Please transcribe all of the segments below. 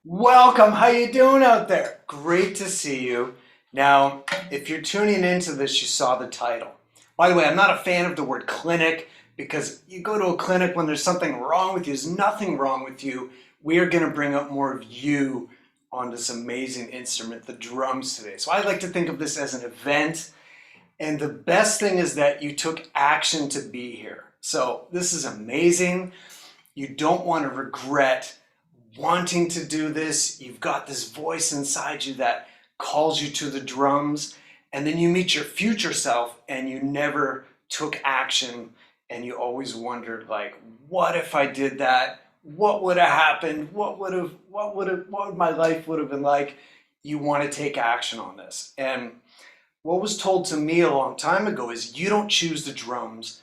Welcome. How you doing out there? Great to see you. Now, if you're tuning into this, you saw the title. By the way, I'm not a fan of the word clinic because you go to a clinic when there's something wrong with you. There's nothing wrong with you. We are going to bring up more of you on this amazing instrument, the drums, today. So I like to think of this as an event. And the best thing is that you took action to be here. So this is amazing. You don't want to regret wanting to do this. You've got this voice inside you that calls you to the drums, and then you meet your future self and you never took action, and you always wondered, like, what if I did that? What would have happened? What would my life would have been like? You want to take action on this. And what was told to me a long time ago is you don't choose the drums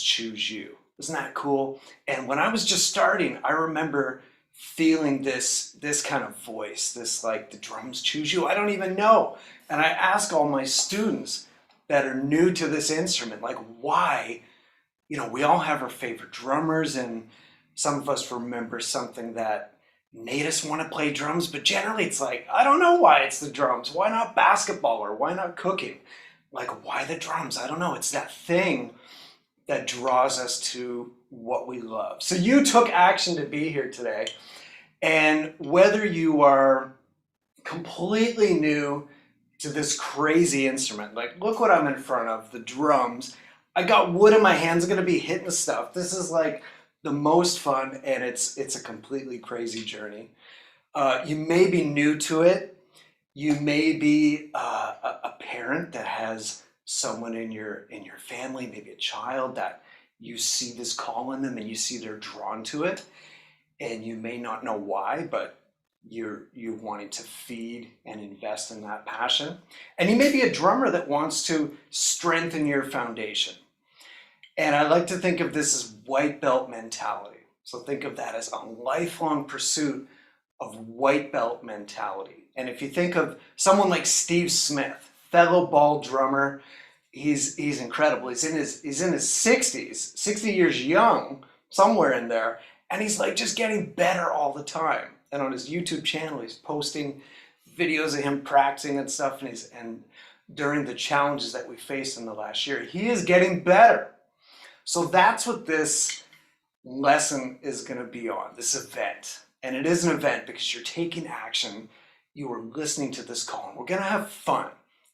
choose you. Isn't that cool? And when I was just starting, I remember feeling this kind of voice, this like the drums choose you. I don't even know. And I ask all my students that are new to this instrument, like why, we all have our favorite drummers, and some of us remember something that made us want to play drums, but generally it's like, I don't know why it's the drums. Why not basketball, or why not cooking? Like, why the drums? I don't know. It's that thing that draws us to what we love. So you took action to be here today. And whether you are completely new to this crazy instrument, like look what I'm in front of, the drums. I got wood in my hands, I'm gonna be hitting stuff. This is like the most fun, and it's a completely crazy journey. You may be new to it. You may be a parent that has someone in your family, maybe a child that you see this call in them and you see they're drawn to it, and you may not know why, but you're wanting to feed and invest in that passion. And you may be a drummer that wants to strengthen your foundation. And I like to think of this as white belt mentality. So think of that as a lifelong pursuit of white belt mentality. And if you think of someone like Steve Smith, fellow ball drummer, he's incredible. He's in his 60s, 60 years young, somewhere in there, and he's like just getting better all the time. And on his YouTube channel, he's posting videos of him practicing and stuff, and during the challenges that we faced in the last year, he is getting better. So that's what this lesson is going to be on, this event. And it is an event because you're taking action. You are listening to this call, and we're going to have fun.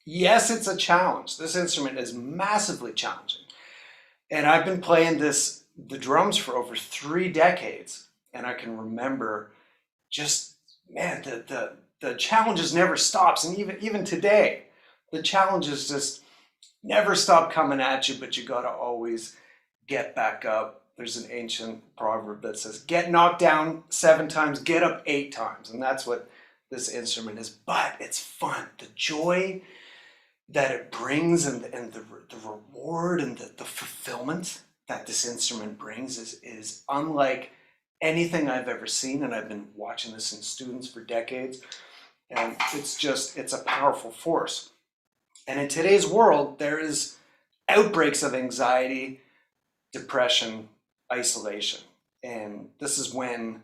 Yes, it's a challenge. This instrument is massively challenging. And I've been playing the drums for over 3 decades. And I can remember just, man, the challenges never stops. And even today, the challenges just never stop coming at you, but you got to always get back up. There's an ancient proverb that says, get knocked down 7 times, get up 8 times. And that's what this instrument is. But it's fun. The joy that it brings, and the reward and the fulfillment that this instrument brings is unlike anything I've ever seen. And I've been watching this in students for decades. And it's a powerful force. And in today's world, there is outbreaks of anxiety, depression, isolation. And this is when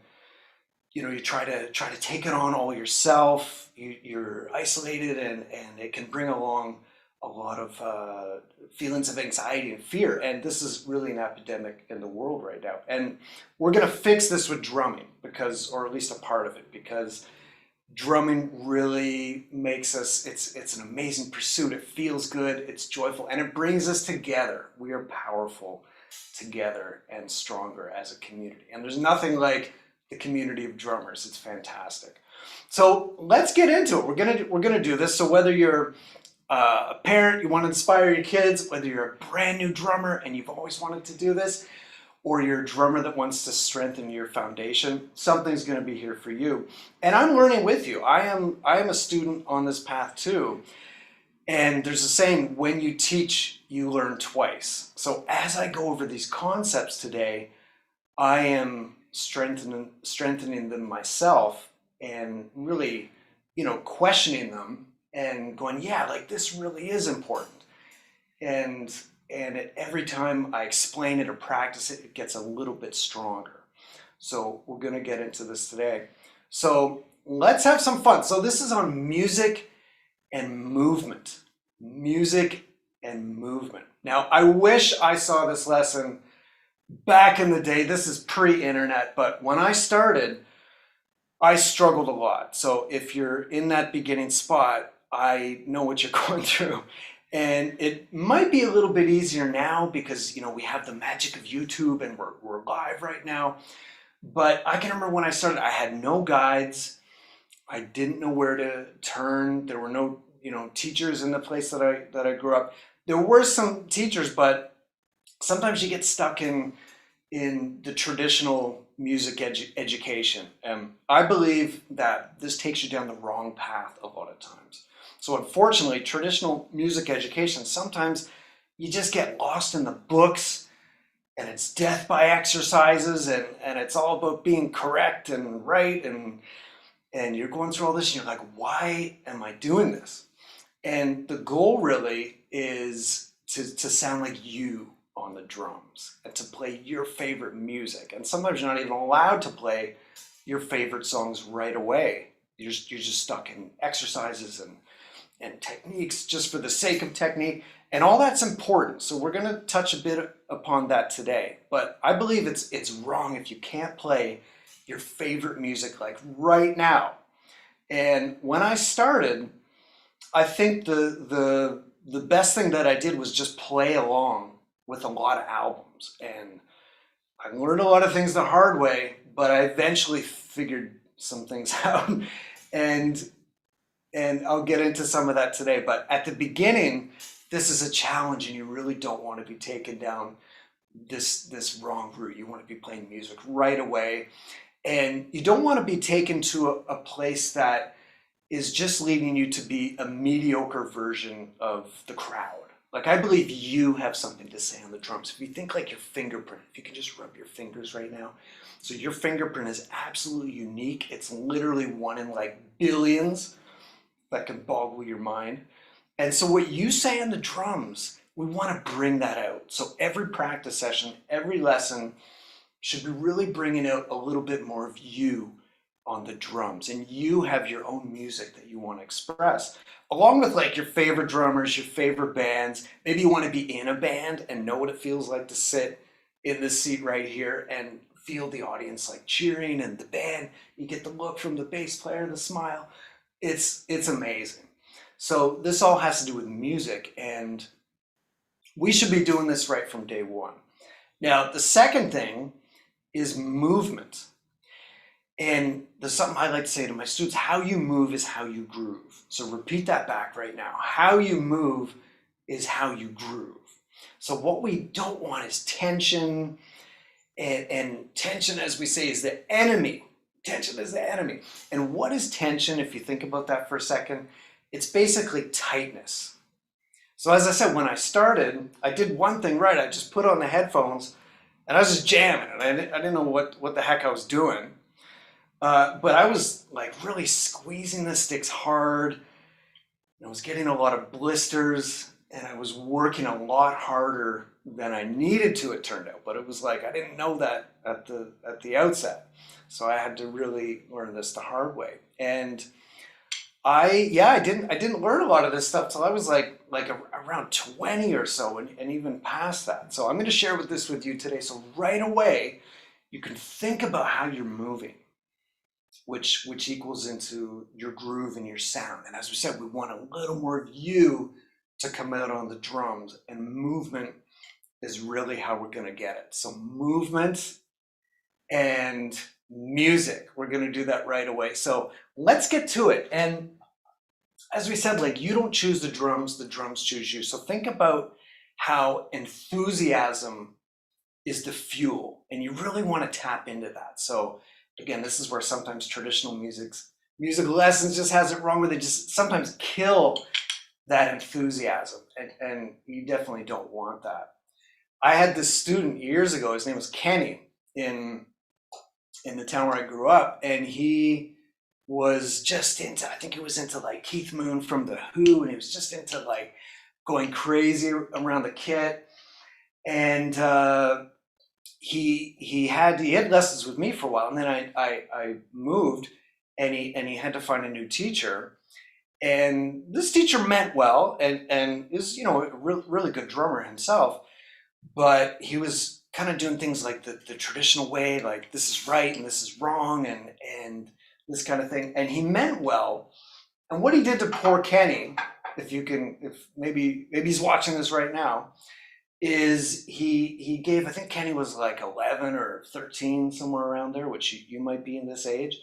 you try to take it on all yourself. You're isolated, and it can bring along a lot of feelings of anxiety and fear. And this is really an epidemic in the world right now. And we're going to fix this with drumming, or at least a part of it, because drumming really makes us, it's an amazing pursuit. It feels good, it's joyful, and it brings us together. We are powerful together and stronger as a community. And there's nothing like the community of drummers. It's fantastic. So let's get into it. We're gonna do this. So whether you're a parent, you want to inspire your kids, whether you're a brand new drummer and you've always wanted to do this, or you're a drummer that wants to strengthen your foundation, something's going to be here for you. And I'm learning with you. I am a student on this path too. And there's a saying, when you teach, you learn twice. So as I go over these concepts today, I am strengthening them myself, and really, questioning them and going, yeah, like this really is important. And every time I explain it or practice it, it gets a little bit stronger. So we're going to get into this today. So let's have some fun. So this is on music and movement. Music and movement. Now, I wish I saw this lesson back in the day. This is pre-internet, but when I started, I struggled a lot. So if you're in that beginning spot, I know what you're going through. And it might be a little bit easier now because, we have the magic of YouTube and we're live right now. But I can remember when I started, I had no guides. I didn't know where to turn. There were no, teachers in the place that I grew up. There were some teachers, but sometimes you get stuck in the traditional music education. I believe that this takes you down the wrong path a lot of times. So unfortunately, traditional music education, sometimes you just get lost in the books and it's death by exercises and it's all about being correct and right and you're going through all this and you're like, why am I doing this? And the goal really is to sound like you on the drums and to play your favorite music. And sometimes you're not even allowed to play your favorite songs right away. You're just stuck in exercises and techniques just for the sake of technique. And all that's important. So we're going to touch a bit upon that today. But I believe it's wrong if you can't play your favorite music like right now. And when I started, I think the best thing that I did was just play along with a lot of albums. And I learned a lot of things the hard way, but I eventually figured some things out. And I'll get into some of that today. But at the beginning, this is a challenge and you really don't want to be taken down this wrong route. You want to be playing music right away. And you don't want to be taken to a place that is just leading you to be a mediocre version of the crowd. Like, I believe you have something to say on the drums. If you think like your fingerprint, if you can just rub your fingers right now. So your fingerprint is absolutely unique. It's literally one in like billions that can boggle your mind. And so what you say on the drums, we want to bring that out. So every practice session, every lesson should be really bringing out a little bit more of you on the drums, and you have your own music that you want to express along with like your favorite drummers, your favorite bands. Maybe you want to be in a band and know what it feels like to sit in this seat right here and feel the audience like cheering and the band. You get the look from the bass player, the smile. It's amazing. So this all has to do with music, and we should be doing this right from day one. Now, the second thing is movement. And there's something I like to say to my students: how you move is how you groove. So repeat that back right now. How you move is how you groove. So what we don't want is tension, and tension, as we say, is the enemy. Tension is the enemy. And what is tension, if you think about that for a second? It's basically tightness. So as I said, when I started, I did one thing right. I just put on the headphones and I was just jamming, and I didn't know what the heck I was doing. But I was like really squeezing the sticks hard. And I was getting a lot of blisters, and I was working a lot harder than I needed to, it turned out. But it was like I didn't know that at the outset. So I had to really learn this the hard way. And I didn't learn a lot of this stuff till I was like around 20 or so, and even past that. So I'm going to share this with you today. So right away, you can think about how you're moving, which equals into your groove and your sound. And as we said, we want a little more of you to come out on the drums, and movement is really how we're going to get it. So movement and music, we're going to do that right away. So let's get to it. And as we said, like, you don't choose the drums choose you. So think about how enthusiasm is the fuel, and you really want to tap into that. So again, this is where sometimes traditional music lessons just has it wrong, where they just sometimes kill that enthusiasm, and you definitely don't want that. I had this student years ago, his name was Kenny, in the town where I grew up, and he was just into, I think he was into like Keith Moon from The Who, and he was just into like going crazy around the kit. And he had lessons with me for a while, and then I moved, and he had to find a new teacher. And this teacher meant well, and is a really good drummer himself, but he was kind of doing things like the traditional way, like this is right and this is wrong, and this kind of thing. And he meant well. And what he did to poor Kenny, if maybe he's watching this right now, is he gave, I think Kenny was like 11 or 13, somewhere around there, which you might be in this age.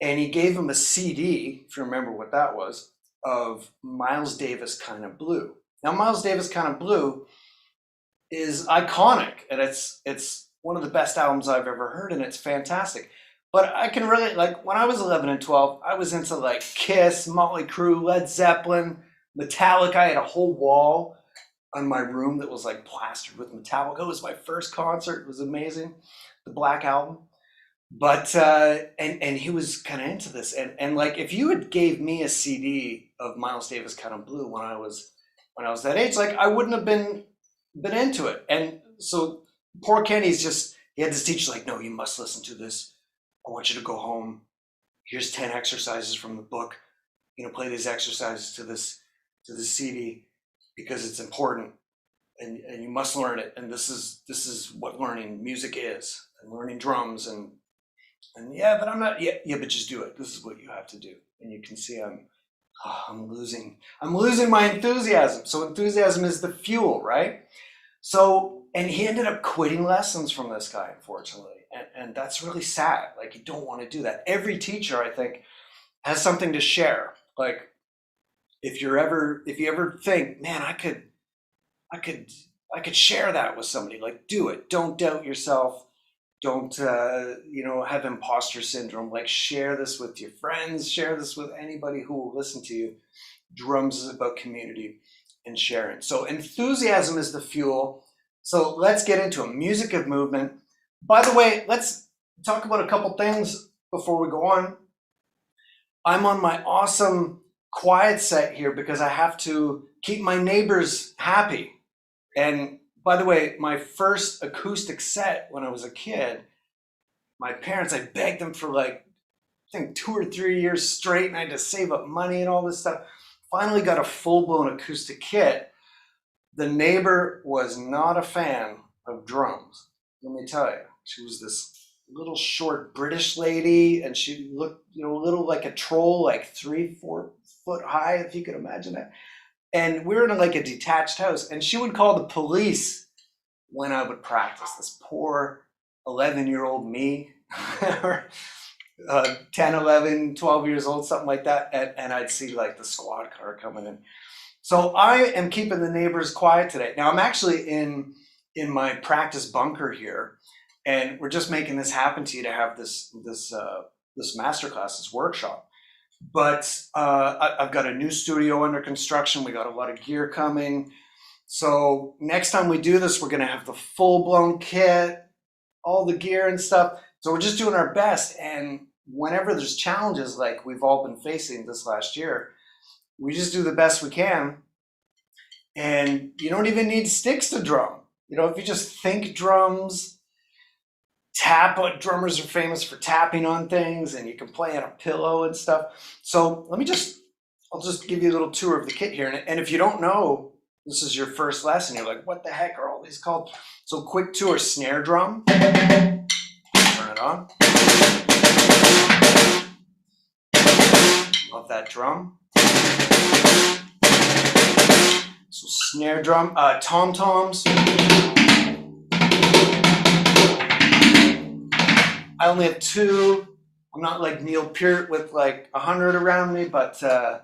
And he gave him a CD, if you remember what that was, of Miles Davis Kind of Blue. Now, Miles Davis Kind of Blue is iconic, and it's one of the best albums I've ever heard, and it's fantastic. But I can really, like, when I was 11 and 12, I was into like Kiss, Motley Crue, Led Zeppelin, Metallica. I had a whole wall on my room that was like plastered with Metallica. It was my first concert. It was amazing. The Black Album. But and he was kind of into this, and like if you had gave me a CD of Miles Davis Kind of Blue when I was that age, like I wouldn't have been into it. And so poor Kenny's he had this teacher like, no, you must listen to this. I want you to go home. Here's 10 exercises from the book. Play these exercises to this CD because it's important, and you must learn it. And this is what learning music is, and learning drums and yeah, but I'm not. Yeah, but just do it. This is what you have to do. And you can see I'm losing my enthusiasm. So enthusiasm is the fuel, right? So, and he ended up quitting lessons from this guy, unfortunately. And that's really sad. Like, you don't want to do that. Every teacher, I think, has something to share. Like, if you ever think, man, I could share that with somebody, like, do it. Don't doubt yourself. Don't have imposter syndrome. Like, share this with your friends, share this with anybody who will listen to you. Drums is about community and sharing. So enthusiasm is the fuel. So let's get into it. Music of movement. By the way, let's talk about a couple things before we go on. I'm on my awesome quiet set here because I have to keep my neighbors happy. And by the way, my first acoustic set when I was a kid, my parents, I begged them for like, I think 2 or 3 years straight, and I had to save up money and all this stuff. Finally got a full-blown acoustic kit. The neighbor was not a fan of drums, let me tell you. She was this little short British lady, and she looked, a little like a troll, like 3-4 foot high, if you could imagine that. And we were in like a detached house, and she would call the police when I would practice. This poor 11-year-old me, 10, 11, 12 years old, something like that. And I'd see like the squad car coming in. So I am keeping the neighbors quiet today. Now I'm actually in my practice bunker here, and we're just making this happen to you to have this masterclass, this workshop. But I've got a new studio under construction. We got a lot of gear coming. So next time we do this, we're going to have the full-blown kit, all the gear and stuff. So we're just doing our best. And whenever there's challenges like we've all been facing this last year, we just do the best we can. And you don't even need sticks to drum. If you just think drums, tap. Drummers are famous for tapping on things, and you can play on a pillow and stuff. So I'll just give you a little tour of the kit here. And if you don't know, this is your first lesson, you're like, what the heck are all these called? So quick tour: snare drum. Turn it on. Love that drum. So snare drum, tom-toms. I only have 2. I'm not like Neil Peart with like 100 around me, but I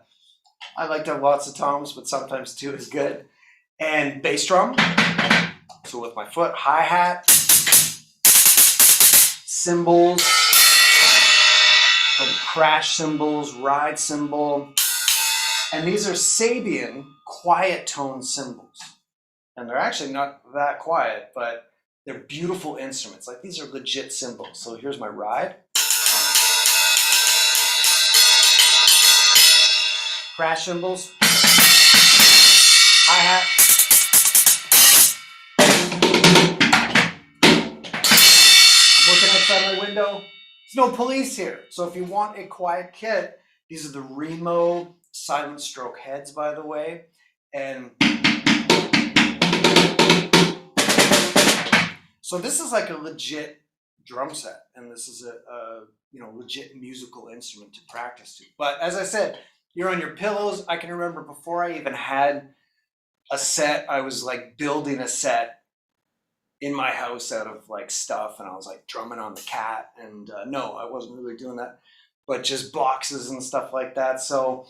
like to have lots of toms, but sometimes 2 is good. And bass drum. So with my foot, hi-hat, cymbals, crash cymbals, ride cymbal. And these are Sabian quiet tone cymbals. And they're actually not that quiet, but they're beautiful instruments. Like, these are legit cymbals. So here's my ride. Crash cymbals. Hi-hat. I'm looking outside my window. no police here. So if you want a quiet kit, these are the Remo silent stroke heads, by the way. And so this is like a legit drum set, and this is a legit musical instrument to practice to. But as I said, you're on your pillows. I can remember before I even had a set, I was like building a set in my house out of like stuff, and I was like drumming on the cat, and no, I wasn't really doing that, but just boxes and stuff like that. So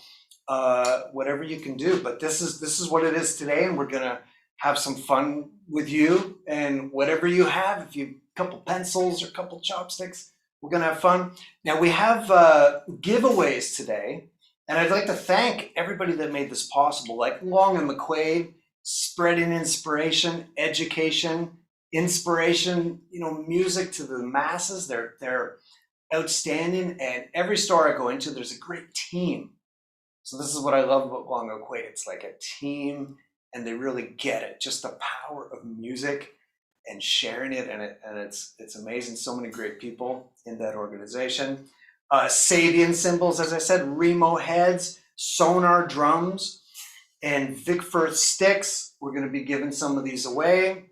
whatever you can do, but this is what it is today, and we're gonna have some fun with you, and whatever you have, if you have a couple pencils or a couple chopsticks, we're gonna have fun. Now we have giveaways today, and I'd like to thank everybody that made this possible, like Long and McQuaid, spreading inspiration, education, inspiration, music to the masses. They're outstanding, and every store I go into, there's a great team. So this is what I love about Long and McQuaid. It's like a team, and they really get it. Just the power of music and sharing it, and it's amazing. So many great people in that organization. Sabian cymbals, as I said, Remo heads, Sonar drums, and Vic Firth sticks. We're going to be giving some of these away.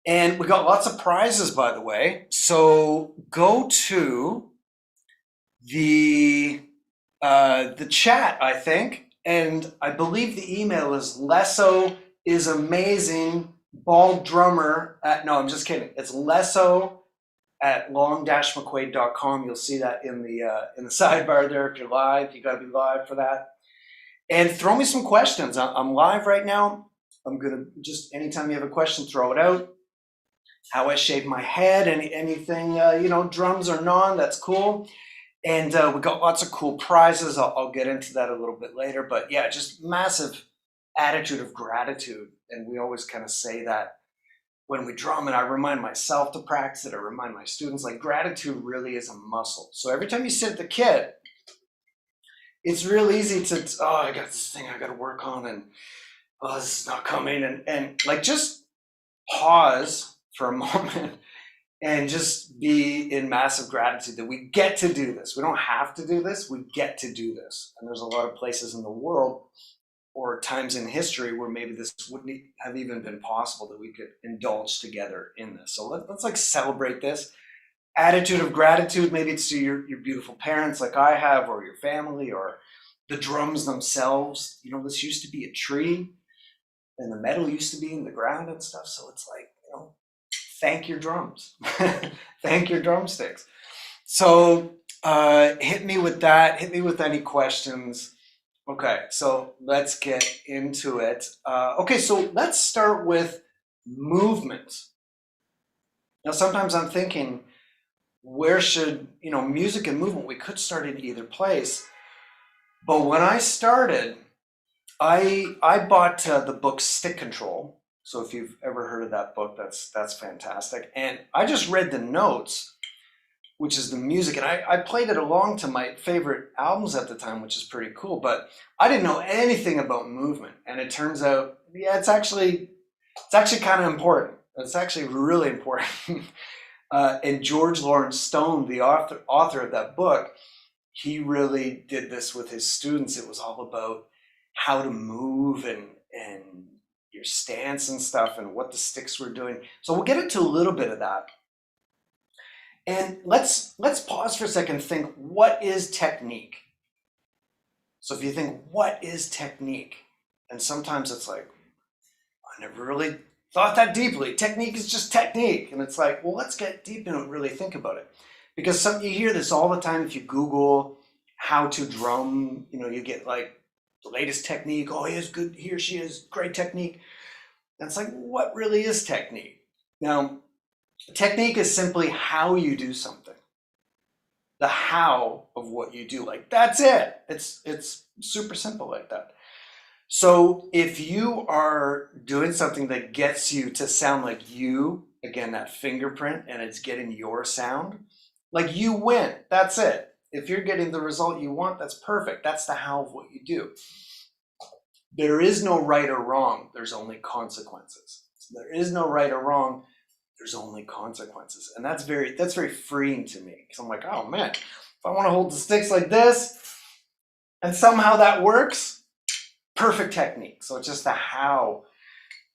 And we got lots of prizes, by the way. So go to the chat, I think, and I believe the email is Lesso is amazing bald drummer at, no, I'm just kidding. It's Lesso at long-mcquaid.com. You'll see that in the sidebar there. If you're live, you got to be live for that. And throw me some questions. I'm live right now. I'm gonna just, anytime you have a question, throw it out. How I shave my head, anything, drums or non, that's cool. And we got lots of cool prizes. I'll get into that a little bit later. But yeah, just massive attitude of gratitude. And we always kind of say that when we drum, and I remind myself to practice it. I remind my students, like, gratitude really is a muscle. So every time you sit at the kit, it's real easy to, I got this thing I got to work on, and this is not coming. And like, just pause for a moment and just be in massive gratitude that we get to do this. We don't have to do this, we get to do this. And there's a lot of places in the world or times in history where maybe this wouldn't have even been possible, that we could indulge together in this. So let's like celebrate this. Attitude of gratitude, maybe it's to your beautiful parents like I have, or your family, or the drums themselves. This used to be a tree, and the metal used to be in the ground and stuff. So it's like, thank your drums. Thank your drumsticks. So hit me with that. Hit me with any questions. Okay, so let's get into it. Okay, so let's start with movement. Now, sometimes I'm thinking, where should, music and movement, we could start in either place. But when I started, I bought the book Stick Control. So if you've ever heard of that book, that's fantastic. And I just read the notes, which is the music, and I played it along to my favorite albums at the time, which is pretty cool. But I didn't know anything about movement, and it turns out, yeah, it's actually kind of important. It's actually really important. And George Lawrence Stone, the author of that book, he really did this with his students. It was all about how to move and your stance and stuff, and what the sticks were doing. So we'll get into a little bit of that. And let's pause for a second and think, what is technique? So if you think, what is technique? And sometimes it's like, I never really thought that deeply. Technique is just technique. And it's like, well, let's get deep into it and really think about it. Because you hear this all the time. If you Google how to drum, you get like the latest technique. Oh, he is good. He or she has great technique. And it's like, what really is technique? Now, technique is simply how you do something. The how of what you do. Like, that's it. It's super simple like that. So if you are doing something that gets you to sound like you, again, that fingerprint, and it's getting your sound, like, you win. That's it. If you're getting the result you want, that's perfect. That's the how of what you do. There is no right or wrong. There's only consequences. So there is no right or wrong. there's only consequences. And that's very freeing to me. Because I'm like, oh man, if I want to hold the sticks like this and somehow that works, perfect technique. So it's just the how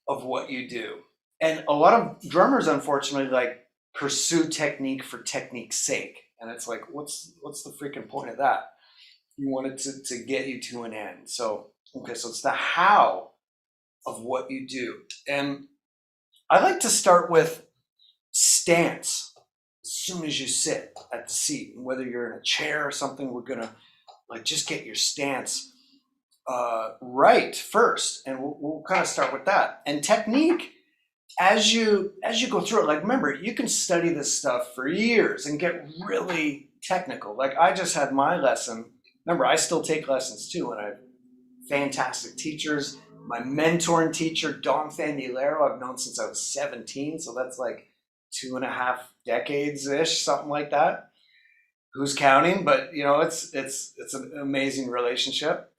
of what you do. And a lot of drummers, unfortunately, like pursue technique for technique's sake. And it's like, what's the freaking point of that? You want it to get you to an end. So, okay, so it's the how of what you do. And I like to start with stance as soon as you sit at the seat. And whether you're in a chair or something, we're gonna like just get your stance right first. And we'll kind of start with that. And technique, as you go through it, like remember, you can study this stuff for years and get really technical. Like I just had my lesson. Remember, I still take lessons too, and I have fantastic teachers. My mentor and teacher, Don Fandilero, I've known since I was 17, so that's like 2.5 decades-ish, something like that. Who's counting? But you know, it's an amazing relationship.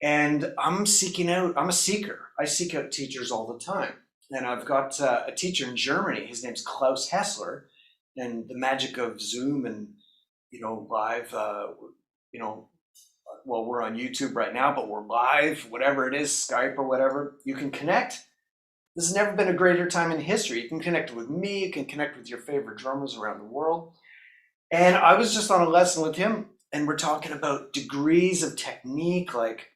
And I'm a seeker. I seek out teachers all the time. And I've got a teacher in Germany. His name's Klaus Hessler. And the magic of Zoom and live, well, we're on YouTube right now, but we're live, whatever it is, Skype or whatever. You can connect. This has never been a greater time in history. You can connect with me. You can connect with your favorite drummers around the world. And I was just on a lesson with him, and we're talking about degrees of technique, like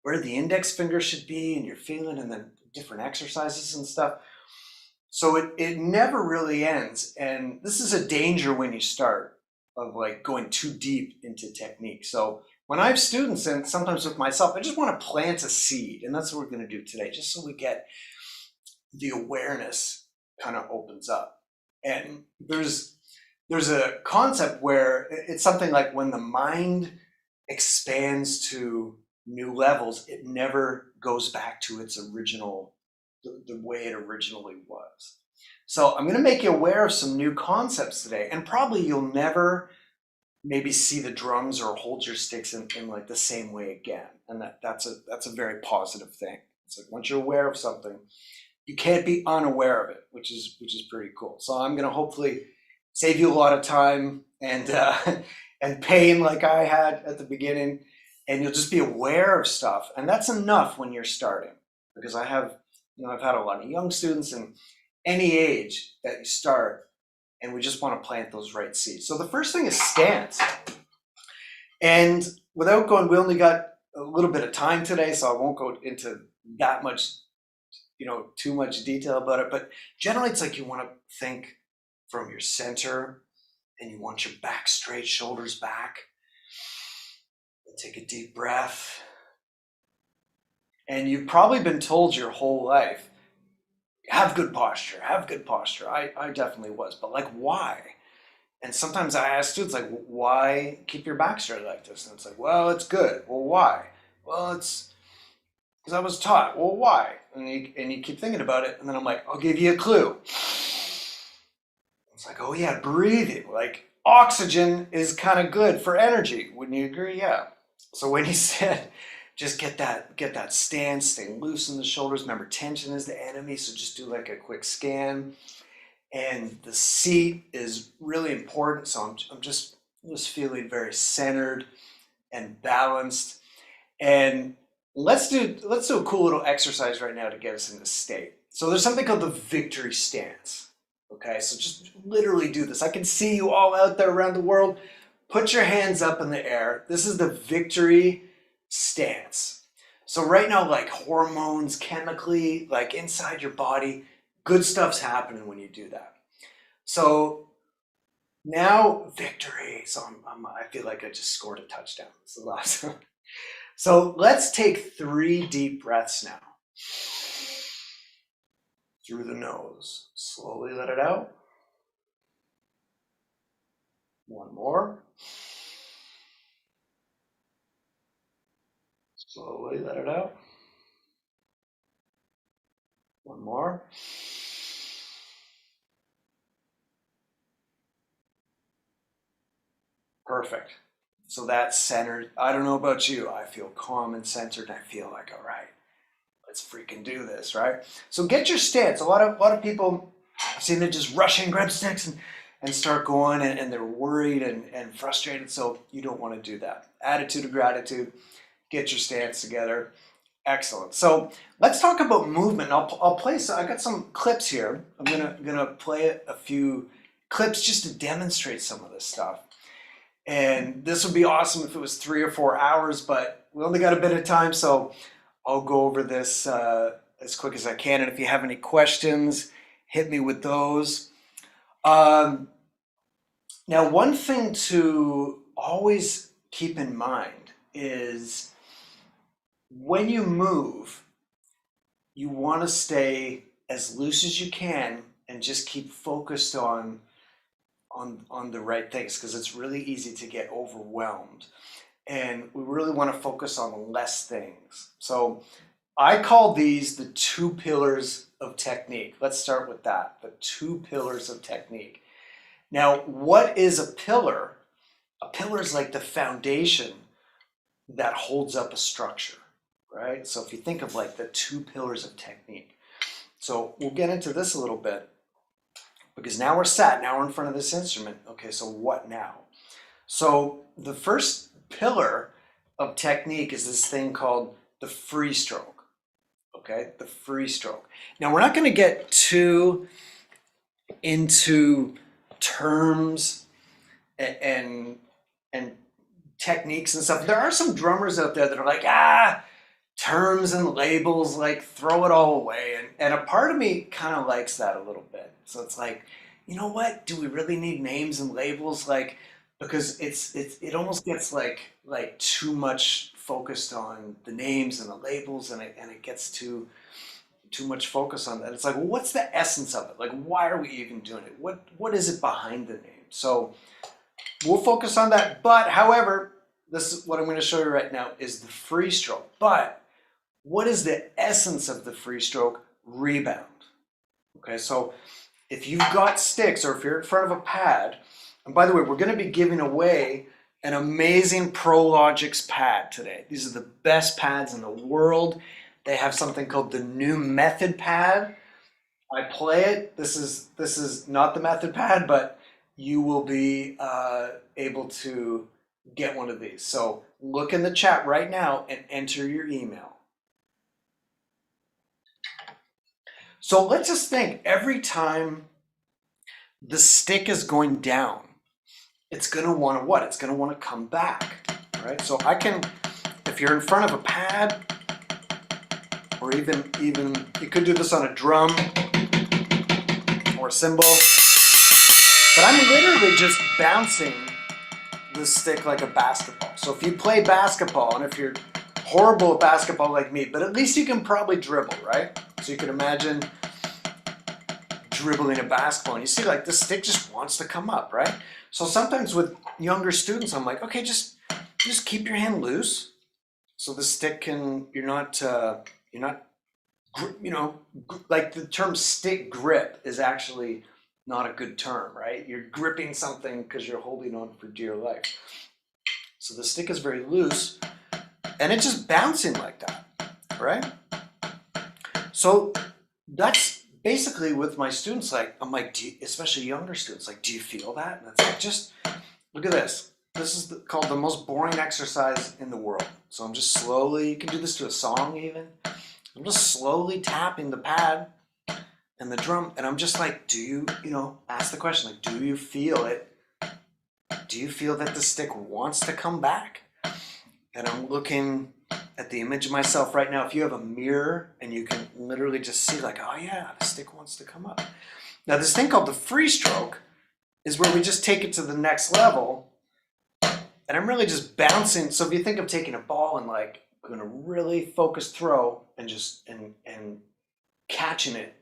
where the index finger should be and you're feeling, and then different exercises and stuff. So it never really ends. And this is a danger when you start of like going too deep into technique. So when I have students, and sometimes with myself, I just want to plant a seed. And that's what we're going to do today, just so we get the awareness kind of opens up. And there's a concept where it's something like when the mind expands to new levels, it never goes back to its original, the way it originally was. So I'm going to make you aware of some new concepts today, and probably you'll never maybe see the drums or hold your sticks in like the same way again. And that's a very positive thing. It's like once you're aware of something, you can't be unaware of it, which is pretty cool. So I'm going to hopefully save you a lot of time and and pain like I had at the beginning, and you'll just be aware of stuff. And that's enough when you're starting, because I've had a lot of young students and any age that you start, and we just want to plant those right seeds. So the first thing is stance. And without going, we only got a little bit of time today, so I won't go into that much, too much detail about it. But generally, it's like you want to think from your center, and you want your back straight, shoulders back. And take a deep breath. And you've probably been told your whole life, have good posture, have good posture. I definitely was, but like, why? And sometimes I ask students, like, why keep your back straight like this? And it's like, well, it's good. Well, why? Well, it's because I was taught. Well, why? And you keep thinking about it, and then I'm like, I'll give you a clue. It's like, oh yeah, breathing. Like oxygen is kind of good for energy. Wouldn't you agree? Yeah. So when he said, just get that stance, stay loose in the shoulders. Remember, tension is the enemy, so just do like a quick scan. And the seat is really important, so I'm just feeling very centered and balanced. And let's do a cool little exercise right now to get us in this state. So there's something called the victory stance. Okay, so just literally do this. I can see you all out there around the world. Put your hands up in the air. This is the victory stance. So right now, like hormones, chemically, like inside your body, good stuff's happening when you do that. So now victory. So I feel like I just scored a touchdown. It's the last one. So let's take 3 deep breaths now. Through the nose. Slowly let it out. One more. Slowly let it out. One more. Perfect. So that's centered. I don't know about you. I feel calm and centered. I feel like, all right, let's freaking do this, right? So get your stance. A lot of people I've seen them just rush in, grab sticks, and start going, and they're worried and frustrated. So you don't want to do that. Attitude of gratitude, get your stance together. Excellent. So let's talk about movement. I'll play. So I got some clips here. I'm gonna play a few clips just to demonstrate some of this stuff. And this would be awesome if it was 3 or 4 hours, but we only got a bit of time, so I'll go over this as quick as I can. And if you have any questions, hit me with those. Now, one thing to always keep in mind is when you move, you want to stay as loose as you can and just keep focused on the right things, because it's really easy to get overwhelmed. And we really want to focus on less things. So I call these the 2 pillars of technique. Let's start with that, the 2 pillars of technique. Now, what is a pillar? A pillar is like the foundation that holds up a structure, right? So if you think of like the 2 pillars of technique. So we'll get into this a little bit, because now we're sat, now we're in front of this instrument. Okay, so what now? So the first pillar of technique is this thing called the free stroke. Okay, the free stroke. Now we're not going to get too into terms and techniques and stuff. There are some drummers out there that are like, terms and labels, like throw it all away. And a part of me kind of likes that a little bit. So it's like, you know what? Do we really need names and labels? Like, because it almost gets like too much focused on the names and the labels, and it gets too much focus on that. It's like, well, what's the essence of it? Like, why are we even doing it? What is it behind the name? So we'll focus on that. But however, this is what I'm going to show you right now is the free stroke. But what is the essence of the free stroke? Rebound. Okay, so if you've got sticks, or if you're in front of a pad, and by the way, we're going to be giving away an amazing ProLogix pad today. These are the best pads in the world. They have something called the new method pad. I play it. This is not the method pad, but you will be able to get one of these. So look in the chat right now and enter your email. So let's just think, every time the stick is going down, it's going to want to what? It's going to want to come back, right? So I can, if you're in front of a pad, or even you could do this on a drum or a cymbal, but I'm literally just bouncing the stick like a basketball. So if you play basketball, and if you're horrible at basketball like me, but at least you can probably dribble, right? So you can imagine dribbling a basketball, and you see like the stick just wants to come up, right? So sometimes with younger students, I'm like, okay, just keep your hand loose, so the stick can, you're not, like the term stick grip is actually not a good term, right? You're gripping something because you're holding on for dear life. So the stick is very loose, and it's just bouncing like that, right? So that's basically with my students. Like, I'm like, especially younger students, like, do you feel that? And it's like, just look at this. This is called the most boring exercise in the world. So I'm just slowly, you can do this to a song even. I'm just slowly tapping the pad and the drum, and I'm just like, do you ask the question, like, do you feel it? Do you feel that the stick wants to come back? And I'm looking at the image of myself right now. If you have a mirror, and you can literally just see like, oh yeah, the stick wants to come up. Now this thing called the free stroke is where we just take it to the next level, and I'm really just bouncing. So if you think of taking a ball and like, I'm gonna really focus throw and just and catching it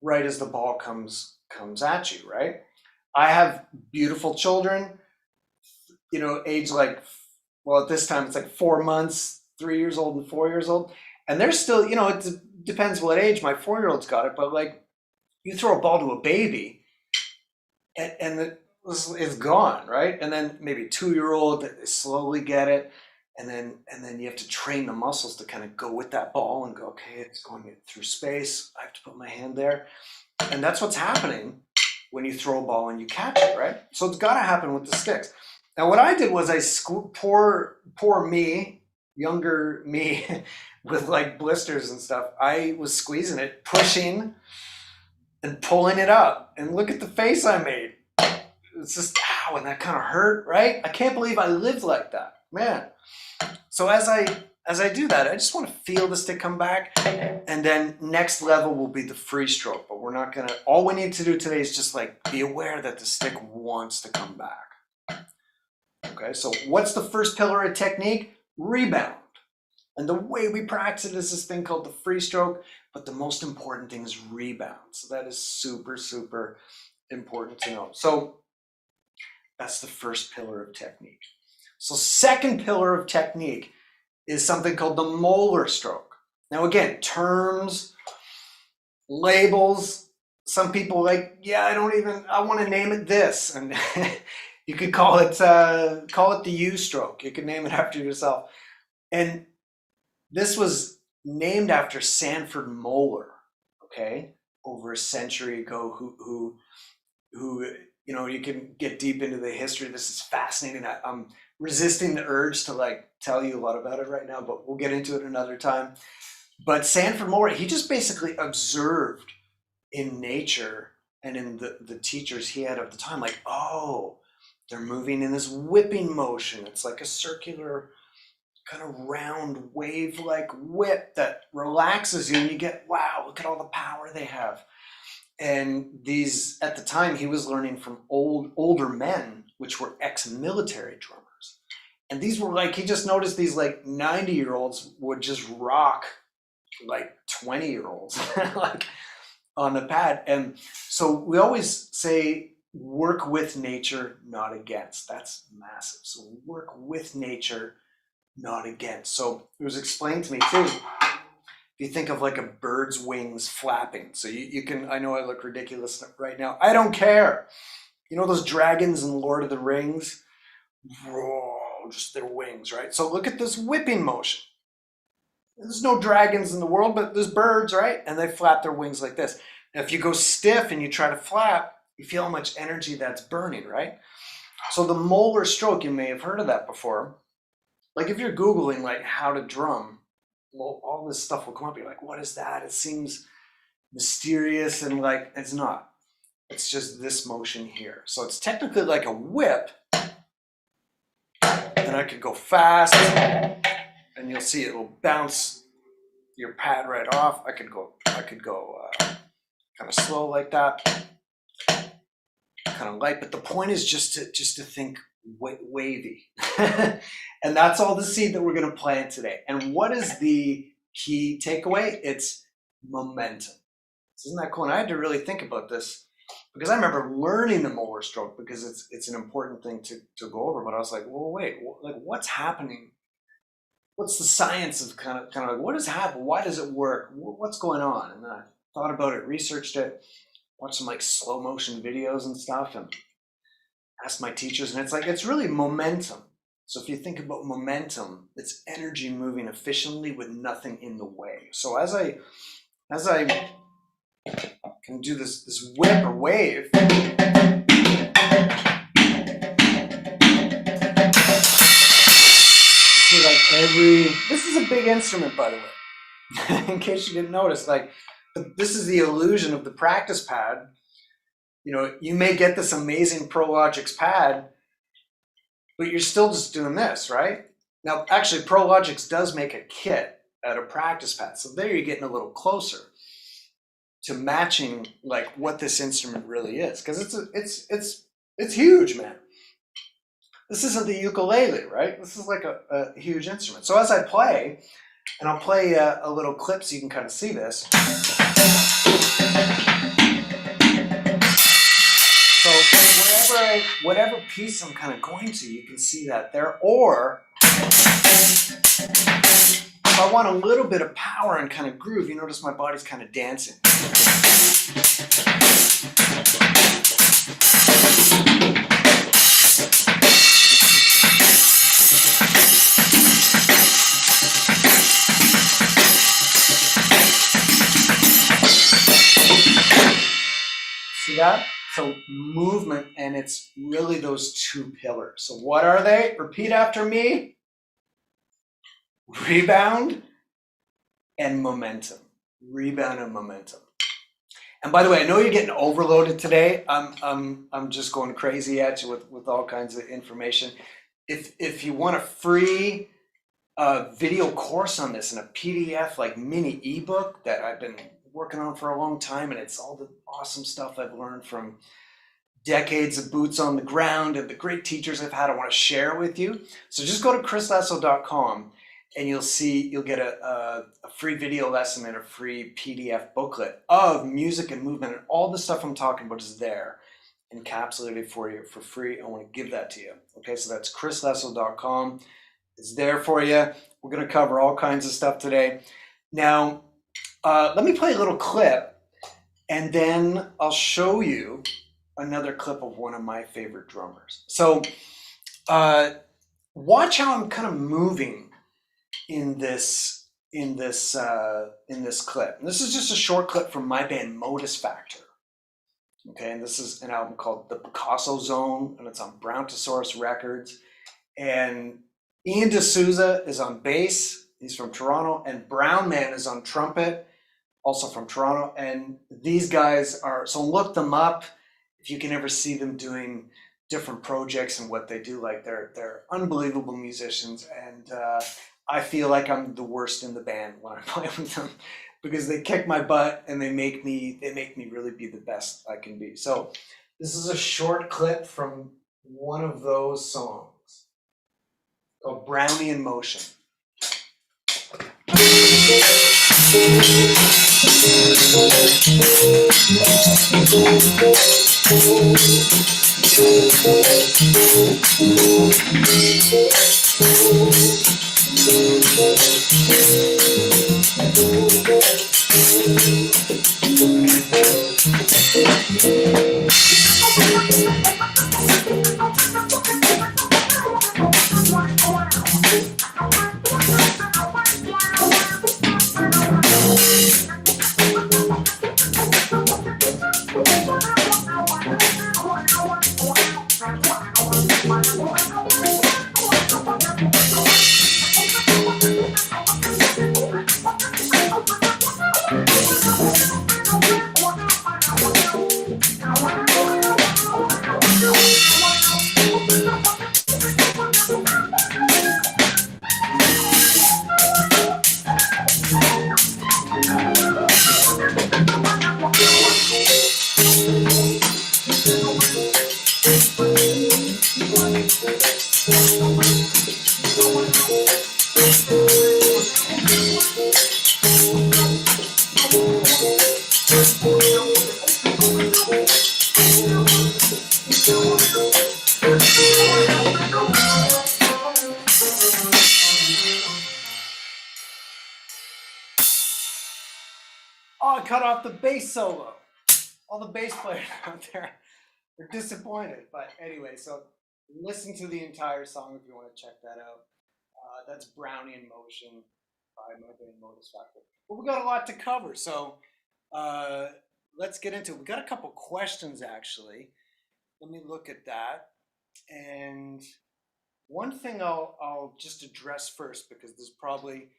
right as the ball comes at you, right? I have beautiful children, age like, well, at this time it's like 4 months, 3 years old and 4 years old. And they're still, it depends what age my 4-year-old's got it, but like, you throw a ball to a baby and it's gone, right? And then maybe a 2-year-old, they slowly get it. And then you have to train the muscles to kind of go with that ball and go, okay, it's going through space. I have to put my hand there. And that's what's happening when you throw a ball and you catch it, right? So it's got to happen with the sticks. Now, what I did was poor me, younger me, with like blisters and stuff. I was squeezing it, pushing and pulling it up. And look at the face I made. It's just, ow, and that kind of hurt, right? I can't believe I lived like that, man. So as I do that, I just want to feel the stick come back, and then next level will be the free stroke. But we're not gonna. All we need to do today is just like be aware that the stick wants to come back. Okay, so what's the first pillar of technique? Rebound. And the way we practice it is this thing called the free stroke, but the most important thing is rebound. So that is super, super important to know. So that's the first pillar of technique. So second pillar of technique is something called the molar stroke. Now again, terms, labels, some people like, yeah, I want to name it this. And you could call it the U stroke. You could name it after yourself. And this was named after Sanford Moeller, okay, over a century ago, who you know, you can get deep into the history. This is fascinating. I'm resisting the urge to like tell you a lot about it right now, but we'll get into it another time. But Sanford Moeller, he just basically observed in nature and in the teachers he had at the time, like, oh, they're moving in this whipping motion. It's like a circular kind of round wave-like whip that relaxes you, and you get, wow, look at all the power they have. And these, at the time, he was learning from older men, which were ex-military drummers. And these were like, he just noticed these like 90-year-olds would just rock like 20-year-olds like on the pad. And so we always say, work with nature, not against. That's massive. So work with nature, not against. So it was explained to me too, if you think of like a bird's wings flapping. So you can, I know I look ridiculous right now. I don't care. You know those dragons in Lord of the Rings? Whoa, just their wings, right? So look at this whipping motion. There's no dragons in the world, but there's birds, right? And they flap their wings like this. Now, if you go stiff and you try to flap, you feel how much energy that's burning, right? So the molar stroke, you may have heard of that before. Like if you're Googling like how to drum, well, all this stuff will come up. You're like, what is that? It seems mysterious, and like, it's not. It's just this motion here. So it's technically like a whip, and I could go fast, and you'll see it will bounce your pad right off. I could go kind of slow like that, kind of light. But the point is just to think wavy, and that's all the seed that we're going to plant today. And what is the key takeaway? It's momentum. Isn't that cool? And I had to really think about this, because I remember learning the molar stroke, because it's an important thing to go over. But I was like, well, wait, like what's happening? What's the science of kind of like what is happening? Why does it work? What's going on? And then I thought about it, researched it, watched some like slow motion videos and stuff, and asked my teachers. And it's like, it's really momentum. So if you think about momentum, it's energy moving efficiently with nothing in the way. So as I can do this whip or wave, this is a big instrument, by the way, in case you didn't notice. Like, this is the illusion of the practice pad. You know, you may get this amazing ProLogix pad, but you're still just doing this, right? Now, actually, ProLogix does make a kit out of practice pad. So there you're getting a little closer to matching like what this instrument really is, because it's huge, man. This isn't the ukulele, right? This is like a huge instrument. So as I play, and I'll play a little clip so you can kind of see this. So whatever piece I'm kind of going to, you can see that there. Or if I want a little bit of power and kind of groove, you notice my body's kind of dancing. that? So movement, and it's really those two pillars. So what are they? Repeat after me. Rebound and momentum. Rebound and momentum. And by the way, I know you're getting overloaded today. I'm just going crazy at you with all kinds of information. If you want a free video course on this and a PDF like mini ebook that I've been working on for a long time, and it's all the awesome stuff I've learned from decades of boots on the ground and the great teachers I've had, I want to share it with you. So just go to chrislasso.com and you'll get a free video lesson and a free PDF booklet of music and movement, and all the stuff I'm talking about is there encapsulated for you for free. I want to give that to you. Okay, so that's chrislasso.com. It's there for you. We're going to cover all kinds of stuff today. Now, let me play a little clip, and then I'll show you another clip of one of my favorite drummers. So watch how I'm kind of moving in this clip. And this is just a short clip from my band Modus Factor. Okay, and this is an album called The Picasso Zone, and it's on Browntosaurus Records. And Ian D'Souza is on bass, he's from Toronto, and Brown Man is on trumpet, also from Toronto. And these guys are, so look them up if you can ever see them doing different projects and what they do. Like they're unbelievable musicians, and I feel like I'm the worst in the band when I play with them because they kick my butt and they make me really be the best I can be. So this is a short clip from one of those songs called Brownie in Motion. Oh, I cut off the bass solo. All the bass players out there are disappointed. But anyway, so listen to the entire song if you want to check that out. That's Brownie in Motion by my band Modus Factor. But we got a lot to cover, so let's get into it. We got a couple questions actually. Let me look at that. And one thing I'll just address first, because there's probably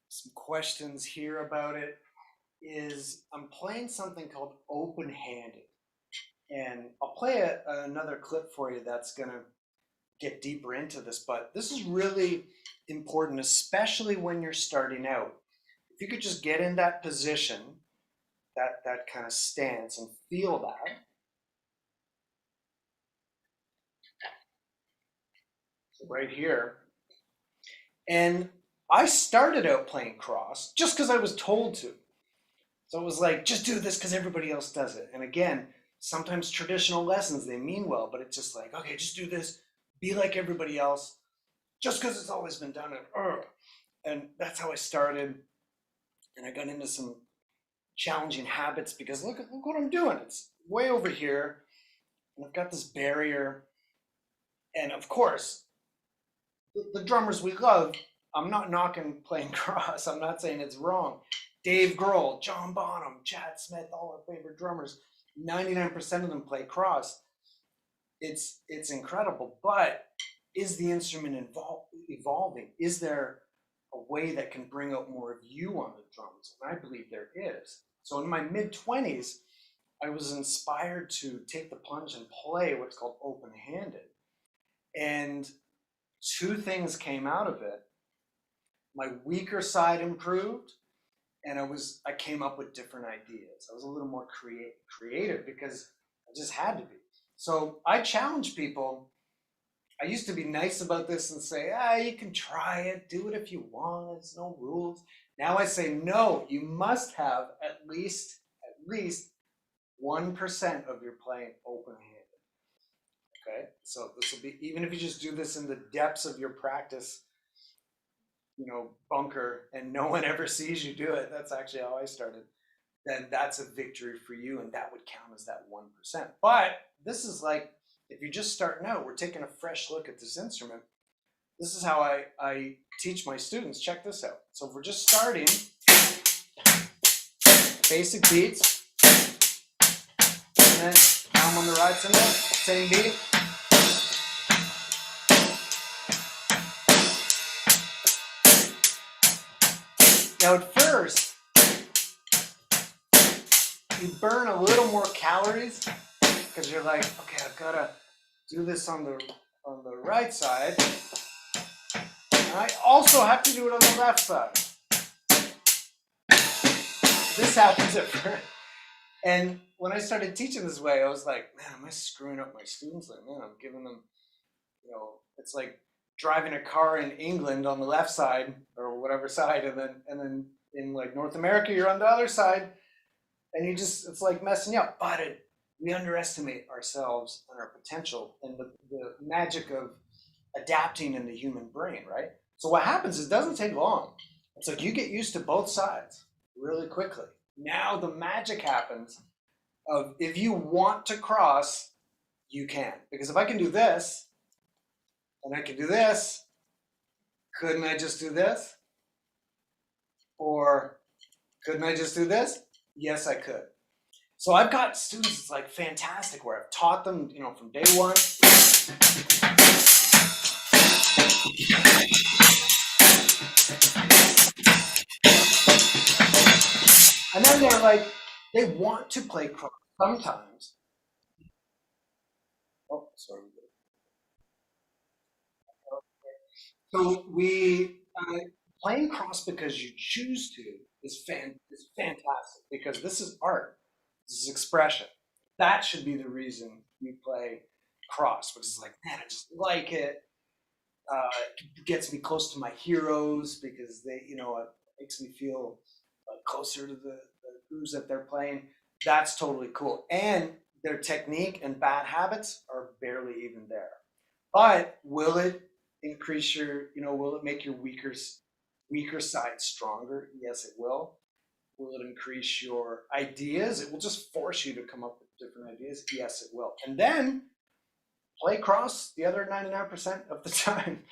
some questions here about it, is I'm playing something called open-handed. And I'll play another clip for you that's going to get deeper into this, but this is really important, especially when you're starting out. If you could just get in that position, that kind of stance, and feel that. So right here. And I started out playing cross just because I was told to. So it was like, just do this because everybody else does it. And again, sometimes traditional lessons, they mean well, but it's just like, okay, just do this, be like everybody else, just because it's always been done. And that's how I started. And I got into some challenging habits because look what I'm doing. It's way over here. And I've got this barrier. And of course, the drummers we love, I'm not knocking playing cross. I'm not saying it's wrong. Dave Grohl, John Bonham, Chad Smith, all our favorite drummers. 99% of them play cross. It's incredible, but is the instrument evolving? Is there a way that can bring out more of you on the drums? And I believe there is. So in my mid-20s, I was inspired to take the plunge and play what's called open-handed. And two things came out of it. My weaker side improved, and I came up with different ideas. I was a little more creative because I just had to be. So I challenge people. I used to be nice about this and say, you can try it, do it if you want, there's no rules. Now I say, no, you must have at least 1% of your playing open-handed. Okay, so this will be, even if you just do this in the depths of your practice, bunker, and no one ever sees you do it. That's actually how I started. Then that's a victory for you, and that would count as that 1%. But this is like, if you're just starting out, we're taking a fresh look at this instrument. This is how I teach my students. Check this out. So if we're just starting, basic beats, and then down on the right cymbal, same beat. Now at first, you burn a little more calories because you're like, okay, I've got to do this on the right side, and I also have to do it on the left side. This happens at first. And when I started teaching this way, I was like, man, am I screwing up my students? Like, man, I'm giving them, it's like driving a car in England on the left side or whatever side, and then in like North America, you're on the other side, and it's like messing you up. But we underestimate ourselves and our potential and the magic of adapting in the human brain, right? So what happens is it doesn't take long. It's like you get used to both sides really quickly. Now the magic happens of if you want to cross, you can. Because if I can do this, and I can do this, couldn't I just do this? Or couldn't I just do this? Yes, I could. So I've got students, it's like fantastic, where I've taught them, from day one. And then they're like, they want to play cross sometimes. Oh, sorry. So playing cross because you choose to is fantastic because this is art. This is expression. That should be the reason you play cross, which is like, man, I just like it. It gets me close to my heroes because it makes me feel closer to the grooves that they're playing. That's totally cool. And their technique and bad habits are barely even there. But will it increase will it make your weaker side stronger? Yes, it will. Will it increase your ideas? It will just force you to come up with different ideas. Yes, it will. And then play cross the other 99% of the time,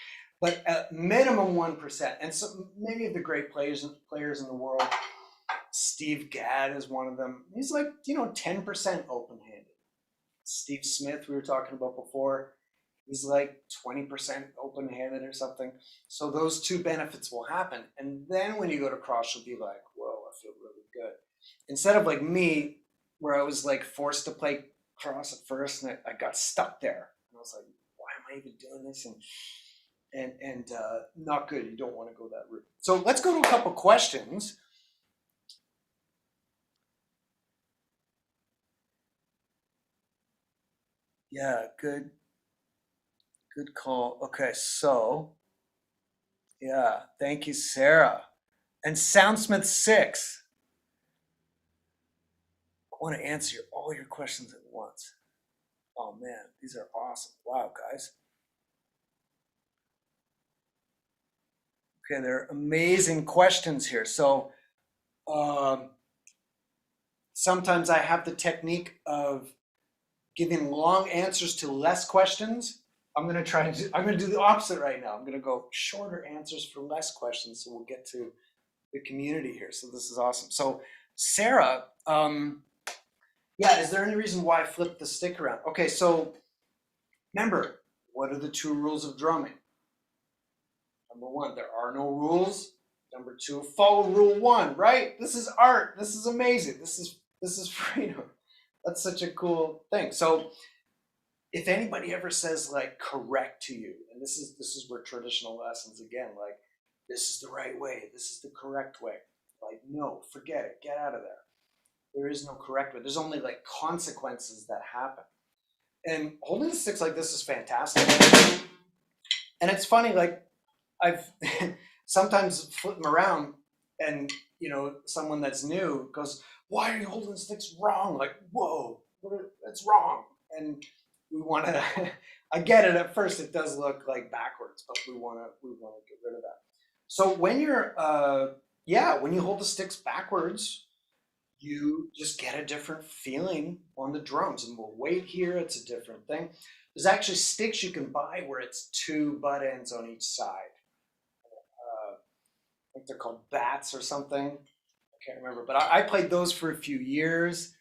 but at minimum 1%. And so many of the great players in the world, Steve Gadd is one of them. He's like, 10% open-handed. Steve Smith, we were talking about before, he's like 20% open-handed or something. So those two benefits will happen. And then when you go to cross, you'll be like, whoa, I feel really good. Instead of like me, where I was like forced to play cross at first and I got stuck there. And I was like, why am I even doing this? And not good. You don't want to go that route. So let's go to a couple questions. Yeah, good call. Okay, so yeah, thank you, Sarah. And Soundsmith 6. I want to answer all your questions at once. Oh man, these are awesome. Wow, guys. Okay, they're amazing questions here. So sometimes I have the technique of giving long answers to less questions. I'm going to do the opposite right now. I'm going to go shorter answers for less questions. So we'll get to the community here. So this is awesome. So Sarah, Yeah, is there any reason why I flipped the stick around? Okay, so remember, what are the two rules of drumming? Number one, there are no rules. Number two, follow rule one, right? This is art. This is amazing. This is freedom. That's such a cool thing. So if anybody ever says like correct to you, and this is where traditional lessons again, like this is the right way, this is the correct way. Like, no, forget it. Get out of there. There is no correct way. There's only like consequences that happen. And holding the sticks like this is fantastic. And it's funny, like I've sometimes flip them around and someone that's new goes, why are you holding the sticks wrong? Like, whoa, that's wrong. And we want to I get it, at first it does look like backwards, but we want to get rid of that. So when you're when you hold the sticks backwards, you just get a different feeling on the drums, and we'll wait here, it's a different thing. There's actually sticks you can buy where it's two butt ends on each side. I think they're called bats or something. I can't remember, but I played those for a few years.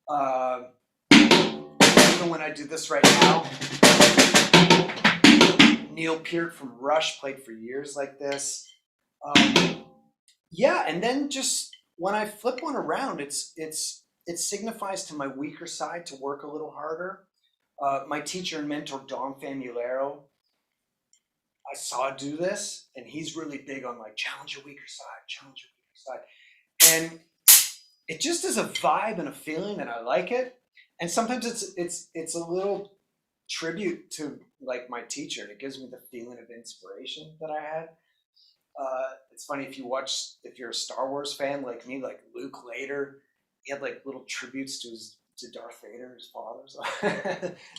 Uh, Even when I do this right now, Neil Peart from Rush played for years like this. Yeah, and then just when I flip one around, it signifies to my weaker side to work a little harder. My teacher and mentor Don Famularo, I saw do this, and he's really big on like challenge your weaker side, challenge your weaker side, and it just is a vibe and a feeling, and I like it. And sometimes it's a little tribute to like my teacher, and it gives me the feeling of inspiration that I had. It's funny if you're a Star Wars fan like me, like Luke later, he had like little tributes to Darth Vader, his father. So,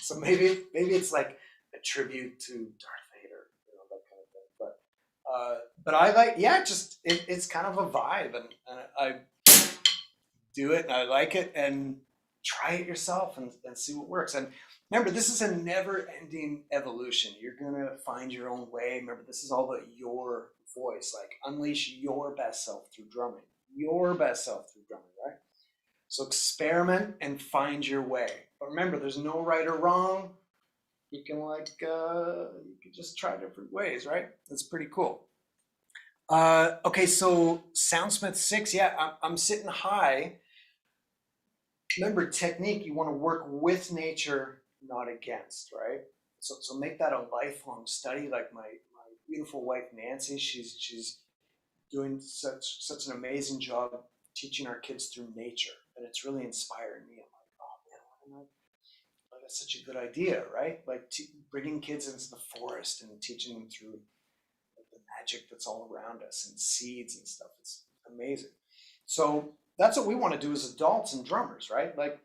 so maybe it's like a tribute to Darth Vader, that kind of thing. But I like, yeah, it's kind of a vibe, and I do it and I like it, and try it yourself and see what works. And remember, this is a never ending evolution. You're going to find your own way. Remember, this is all about your voice. Like, unleash your best self through drumming. Your best self through drumming, right? So experiment and find your way. But remember, there's no right or wrong. You can you can just try different ways, right? That's pretty cool. Okay, so Soundsmith 6, yeah, I'm sitting high. Remember, technique, you want to work with nature, not against, right? So make that a lifelong study. Like my beautiful wife Nancy, she's doing such an amazing job teaching our kids through nature, and it's really inspiring me. I'm like, oh man, like, that's such a good idea, right? Like bringing kids into the forest and teaching them through like, the magic that's all around us and seeds and stuff. It's amazing. So that's what we want to do as adults and drummers, right? Like,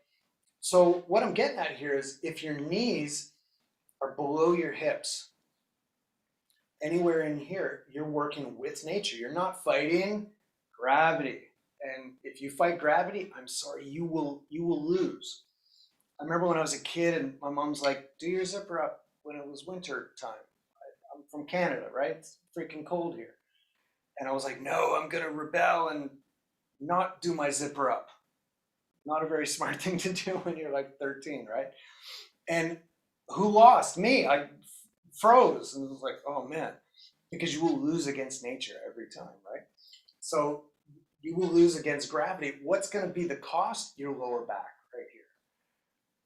so what I'm getting at here is if your knees are below your hips, anywhere in here, you're working with nature. You're not fighting gravity. And if you fight gravity, I'm sorry, you will lose. I remember when I was a kid and my mom's like, do your zipper up when it was winter time. I'm from Canada, right? It's freaking cold here. And I was like, no, I'm gonna rebel and not do my zipper up. Not a very smart thing to do when you're like 13, right? And who lost? Me. I froze and was like, oh man, because you will lose against nature every time, right? So you will lose against gravity. What's going to be the cost? Your lower back right here.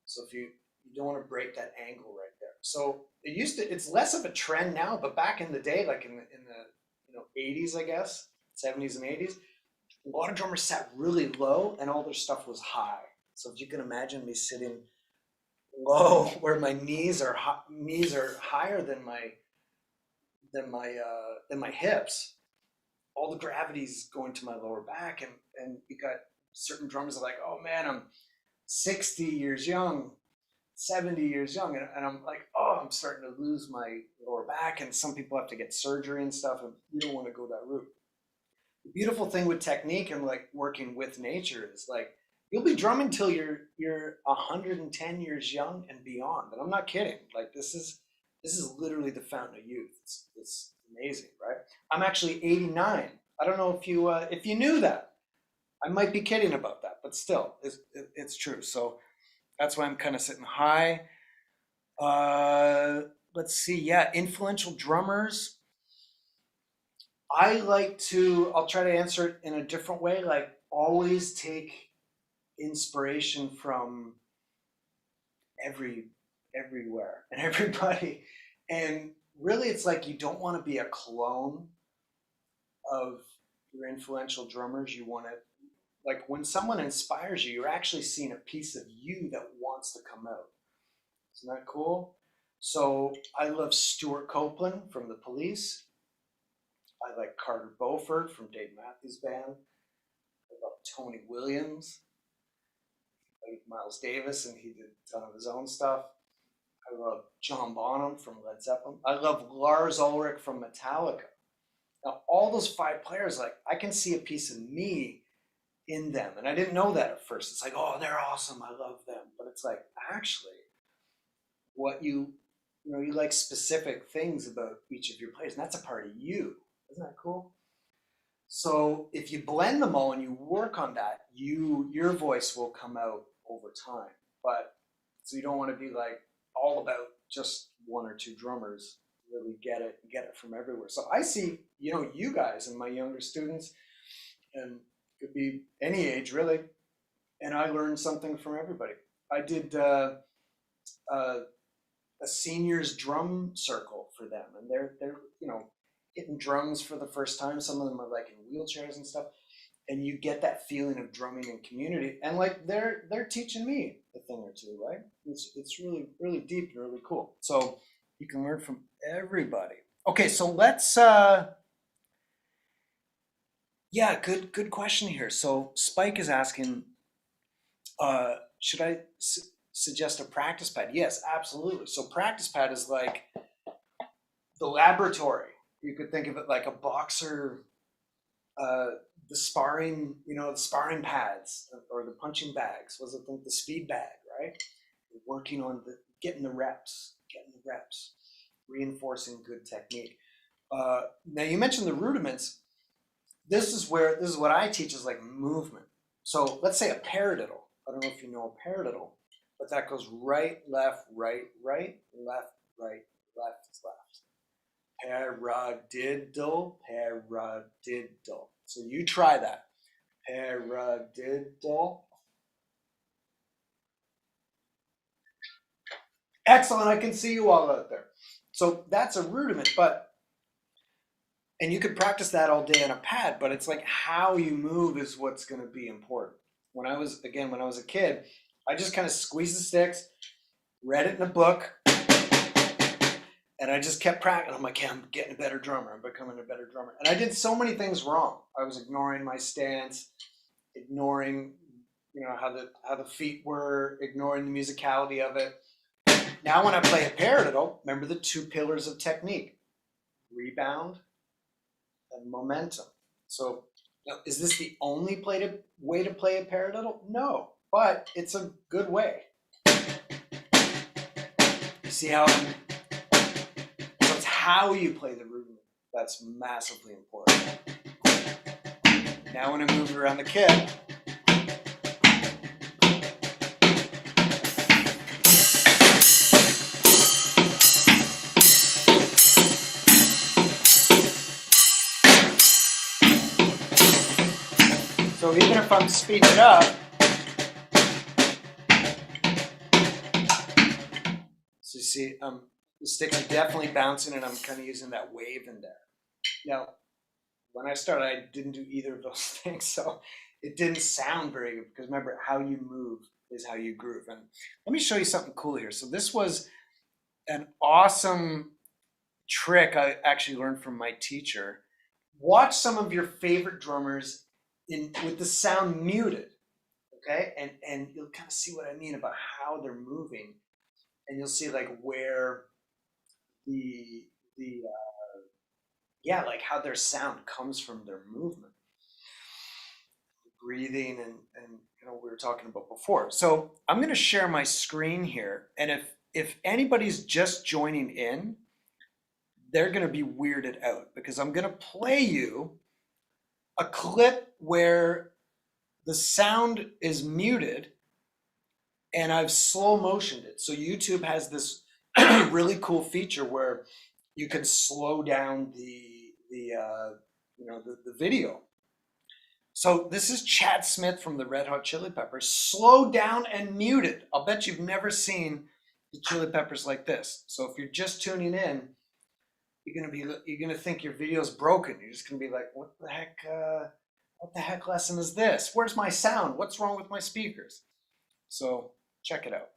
So if you don't want to break that angle right there. So it's less of a trend now, but back in the day, like in the 80s, I guess, 70s and 80s, a lot of drummers sat really low and all their stuff was high. So if you can imagine me sitting low where my knees are higher than my hips, all the gravity's going to my lower back, and you got certain drummers are like, oh man, I'm 60 years young, 70 years young, and I'm like, oh, I'm starting to lose my lower back, and some people have to get surgery and stuff, and you don't want to go that route. The beautiful thing with technique and like working with nature is like you'll be drumming till you're 110 years young and beyond. And I'm not kidding. Like this is literally the fountain of youth. It's amazing, right? I'm actually 89. I don't know if you knew that. I might be kidding about that, but still, it's true. So that's why I'm kind of sitting high. Uh, let's see. Yeah, influential drummers. I like to, I'll try to answer it in a different way. Like, always take inspiration from every everywhere and everybody. And really, it's like you don't want to be a clone of your influential drummers. You want to, like, when someone inspires you, you're actually seeing a piece of you that wants to come out. Isn't that cool? So I love Stuart Copeland from the Police. I like Carter Beauford from Dave Matthews Band. I love Tony Williams. I like Miles Davis, and he did a ton of his own stuff. I love John Bonham from Led Zeppelin. I love Lars Ulrich from Metallica. Now, all those five players, like, I can see a piece of me in them. And I didn't know that at first. It's like, oh, they're awesome. I love them. But it's like, actually, what you like specific things about each of your players, and that's a part of you. Isn't that cool? So if you blend them all and you work on that, your voice will come out over time. But so you don't want to be like all about just one or two drummers. Really get it from everywhere. So I see, you guys and my younger students, and could be any age really, and I learned something from everybody. I did uh, a seniors drum circle for them, and they're hitting drums for the first time. Some of them are like in wheelchairs and stuff, and you get that feeling of drumming and community. And like they're teaching me a thing or two, right? It's really really deep and really cool. So you can learn from everybody. Okay, so let's yeah, good question here. So Spike is asking, should I suggest a practice pad? Yes, absolutely. So practice pad is like the laboratory. You could think of it like a boxer, uh, the sparring pads or the punching bags. Was it the speed bag, right? Working on getting the reps, reinforcing good technique. Now you mentioned the rudiments. This is what I teach is like movement. So let's say a paradiddle. I don't know if you know a paradiddle, but that goes right, left, right, right, left, right, left, left. Paradiddle, paradiddle. So you try that. Paradiddle. Excellent. I can see you all out there. So that's a rudiment, and you could practice that all day on a pad, but it's like how you move is what's going to be important. When I was a kid, I just kind of squeezed the sticks, read it in a book, and I just kept practicing. I'm like, yeah, I'm getting a better drummer. I'm becoming a better drummer. And I did so many things wrong. I was ignoring my stance, ignoring, how the feet were, ignoring the musicality of it. Now when I play a paradiddle, remember the two pillars of technique: rebound and momentum. So, is this the only way to play a paradiddle? No, but it's a good way. You see how so it's how you play the rudiment that's massively important. Now when I move around the kit, so even if I'm speeding it up, so you see, the sticks are definitely bouncing, and I'm kind of using that wave in there. Now, when I started, I didn't do either of those things, so it didn't sound very good. Because remember, how you move is how you groove. And let me show you something cool here. So this was an awesome trick I actually learned from my teacher. Watch some of your favorite drummers with the sound muted, okay? And you'll kind of see what I mean about how they're moving, and you'll see like where the yeah, like how their sound comes from their movement, breathing, and we were talking about before. So I'm going to share my screen here, and if anybody's just joining in, they're going to be weirded out because I'm going to play you a clip where the sound is muted and I've slow motioned it. So YouTube has this really cool feature where you can slow down the video. So this is Chad Smith from the Red Hot Chili Peppers, slowed down and muted. I'll bet you've never seen the Chili Peppers like this. So if you're just tuning in, you're gonna think your video's broken. You're just gonna be like, what the heck lesson is this? Where's my sound? What's wrong with my speakers? So check it out.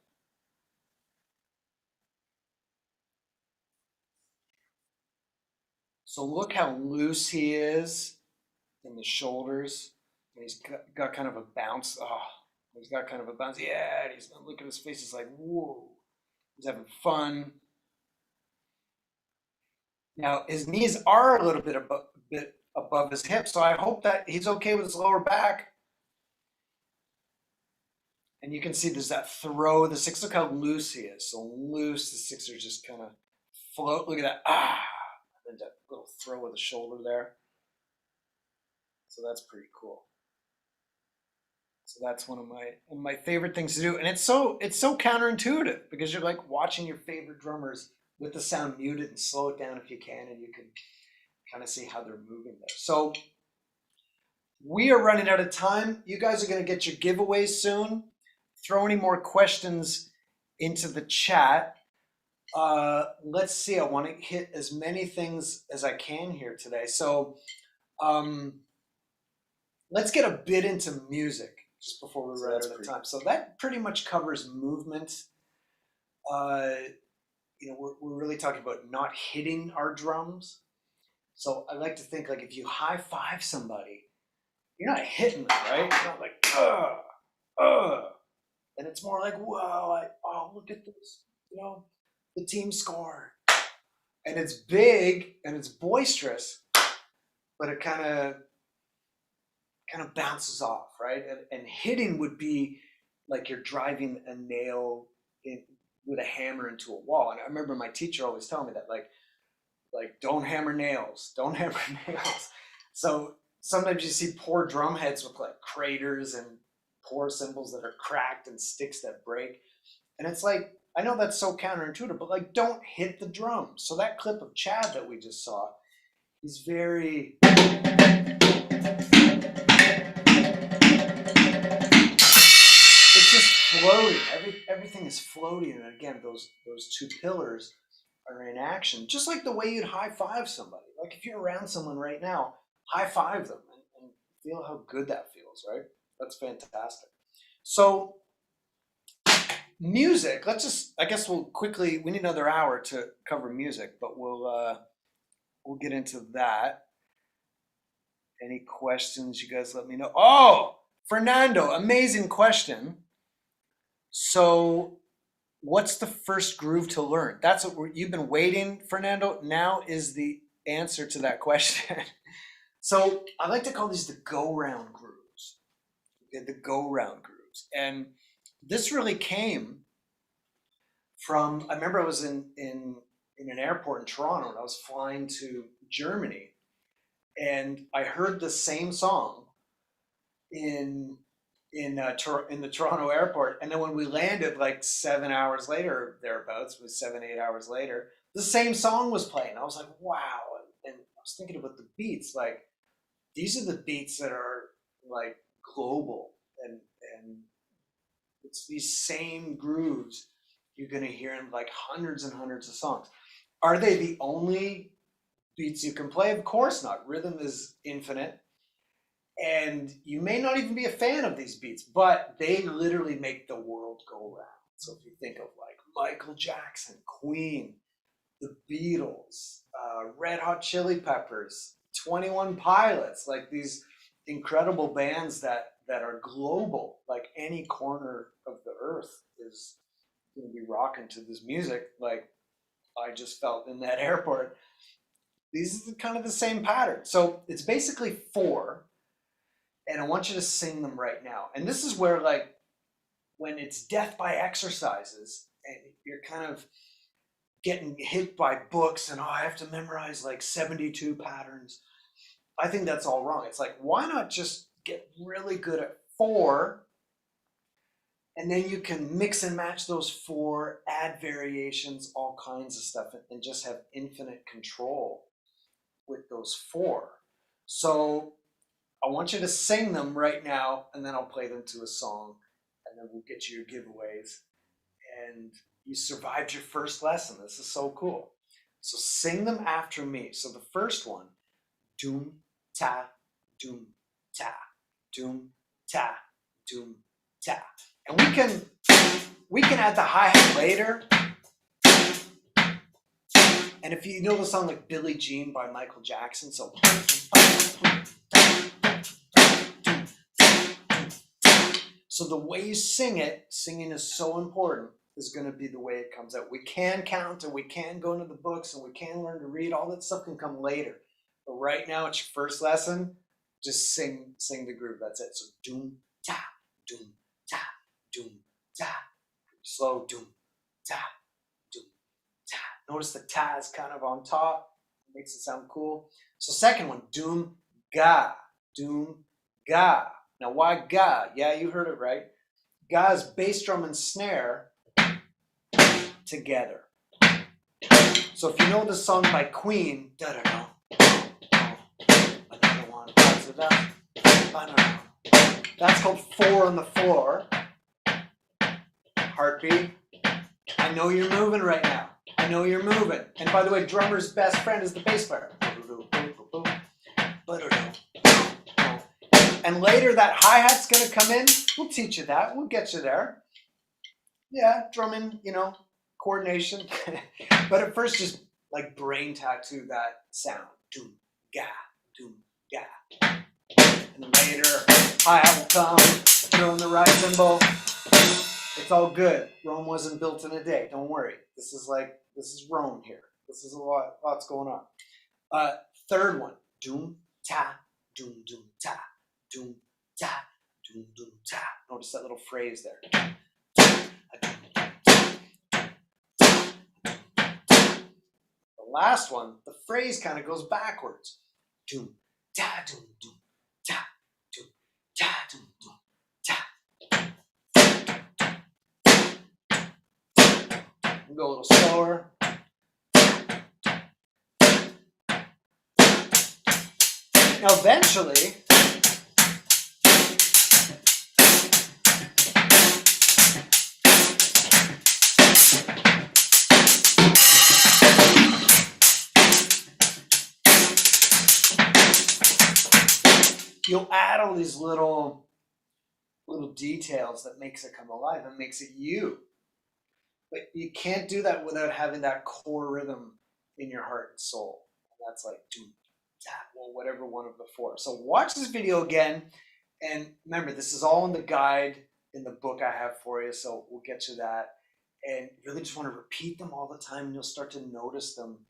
So look how loose he is in the shoulders. And he's got kind of a bounce. Oh, he's got kind of a bounce. Yeah, and he's look at his face. He's like, whoa. He's having fun. Now his knees are a little bit above his hips, so I hope that he's okay with his lower back. And you can see there's that throw of the six. Look how loose he is. So loose, the six are just kind of float. Look at that. And that little throw of the shoulder there. So that's pretty cool. So that's one of my favorite things to do. And it's so counterintuitive because you're like watching your favorite drummers with the sound muted and slow it down if you can, and you can kind of see how they're moving there. So we are running out of time. You guys are going to get your giveaways soon. Throw any more questions into the chat. Let's see. I want to hit as many things as I can here today. So let's get a bit into music just before we run out of time. So that pretty much covers movement. We're really talking about not hitting our drums. So I like to think like if you high five somebody, you're not hitting them, right? You're not like, and it's more like, whoa, look at this, the team scored. And it's big and it's boisterous, but it kind of bounces off, right? And hitting would be like you're driving a nail with a hammer into a wall. And I remember my teacher always telling me that, like don't hammer nails, don't hammer nails. So sometimes you see poor drum heads with like craters and poor cymbals that are cracked and sticks that break. And it's like, I know that's so counterintuitive, but like don't hit the drums. So that clip of Chad that we just saw, he's very it's just floating. Everything is floating. And again, those two pillars are in action, just like the way you'd high five somebody. Like if you're around someone right now, high five them and feel how good that feels, right? That's fantastic. So music, I guess we need another hour to cover music, but we'll get into that. Any questions, you guys let me know. Oh, Fernando, amazing question. So what's the first groove to learn? That's what you've been waiting, Fernando. Now is the answer to that question. So I like to call these the go-round grooves. Okay, the go-round grooves. And this really came from, I remember I was in an airport in Toronto and I was flying to Germany and I heard the same song in the Toronto airport, and then when we landed, like 7 hours later, thereabouts, was 7-8 hours later, the same song was playing. I was like, wow! And I was thinking about the beats. Like these are the beats that are like global, and it's these same grooves you're gonna hear in like hundreds and hundreds of songs. Are they the only beats you can play? Of course not. Rhythm is infinite. And you may not even be a fan of these beats, but they literally make the world go round. So if you think of like Michael Jackson, Queen, the Beatles, Red Hot Chili Peppers, 21 Pilots, like these incredible bands that are global, like any corner of the earth is going to be rocking to this music. Like I just felt in that airport. These are kind of the same pattern. So it's basically four. And I want you to sing them right now. And this is where, like, when it's death by exercises and you're kind of getting hit by books and, I have to memorize like 72 patterns. I think that's all wrong. It's like, why not just get really good at 4, and then you can mix and match those 4, add variations, all kinds of stuff, and just have infinite control with those 4. So I want you to sing them right now, and then I'll play them to a song, and then we'll get you your giveaways. And you survived your first lesson. This is so cool. So sing them after me. So the first one, doom, ta, doom, ta, doom, ta, doom, ta. And we can add the hi-hat later. And if you know the song like Billie Jean by Michael Jackson, so the way you sing it, singing is so important, is going to be the way it comes out. We can count and we can go into the books and we can learn to read. All that stuff can come later. But right now, it's your first lesson. Just sing the groove. That's it. So doom, ta, doom, ta, doom, ta. Slow, doom, ta, doom, ta. Notice the ta is kind of on top. It makes it sound cool. So second one, doom, ga, doom, ga. Now why ga? Yeah, you heard it right. Ga is bass drum and snare together. So if you know the song by Queen, da-da-da, another one, da-da-da, that's called 4 on the floor. Heartbeat. I know you're moving right now. I know you're moving. And by the way, drummer's best friend is the bass player. And later that hi-hat's gonna come in. We'll teach you that. We'll get you there. Yeah, drumming, coordination. But at first, just like brain tattoo that sound. Doom, ga, doom, ga. And later, hi-hat will come, throw in the right cymbal. It's all good. Rome wasn't built in a day. Don't worry. This is Rome here. This is lots going on. Third one, doom, ta, doom, doom, ta, doom, ta, doom, doom, ta. Notice that little phrase there. The last one, the phrase kind of goes backwards. Doom, ta, doom, doom, ta, doom, ta, doom, doom, ta. We'll go a little slower. Now eventually, you'll add all these little details that makes it come alive and makes it you. But you can't do that without having that core rhythm in your heart and soul. And that's like doom, tap, well, whatever one of the 4. So watch this video again. And remember, this is all in the guide in the book I have for you. So we'll get to that. And really just want to repeat them all the time. And you'll start to notice them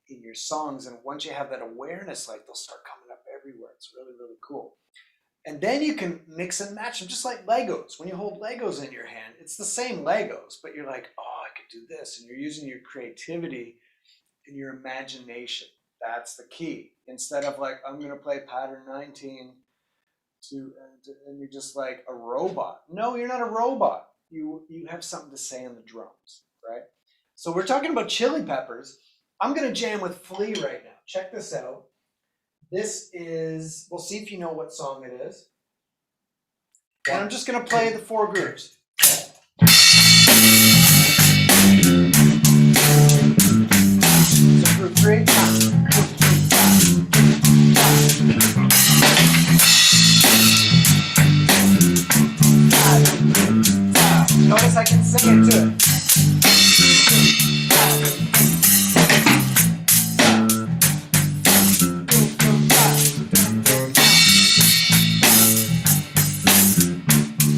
in your songs. And once you have that awareness, like they'll start coming up everywhere. It's really, really cool. And then you can mix and match them just like Legos. When you hold Legos in your hand, it's the same Legos, but you're like, oh, I could do this. And you're using your creativity and your imagination. That's the key. Instead of like, I'm going to play pattern 19 and you're just like a robot. No, you're not a robot. You have something to say on the drums, right? So we're talking about Chili Peppers. I'm going to jam with Flea right now. Check this out. This is, we'll see if you know what song it is. And I'm just going to play the 4 grooves. So group 3. Notice I can sing it too.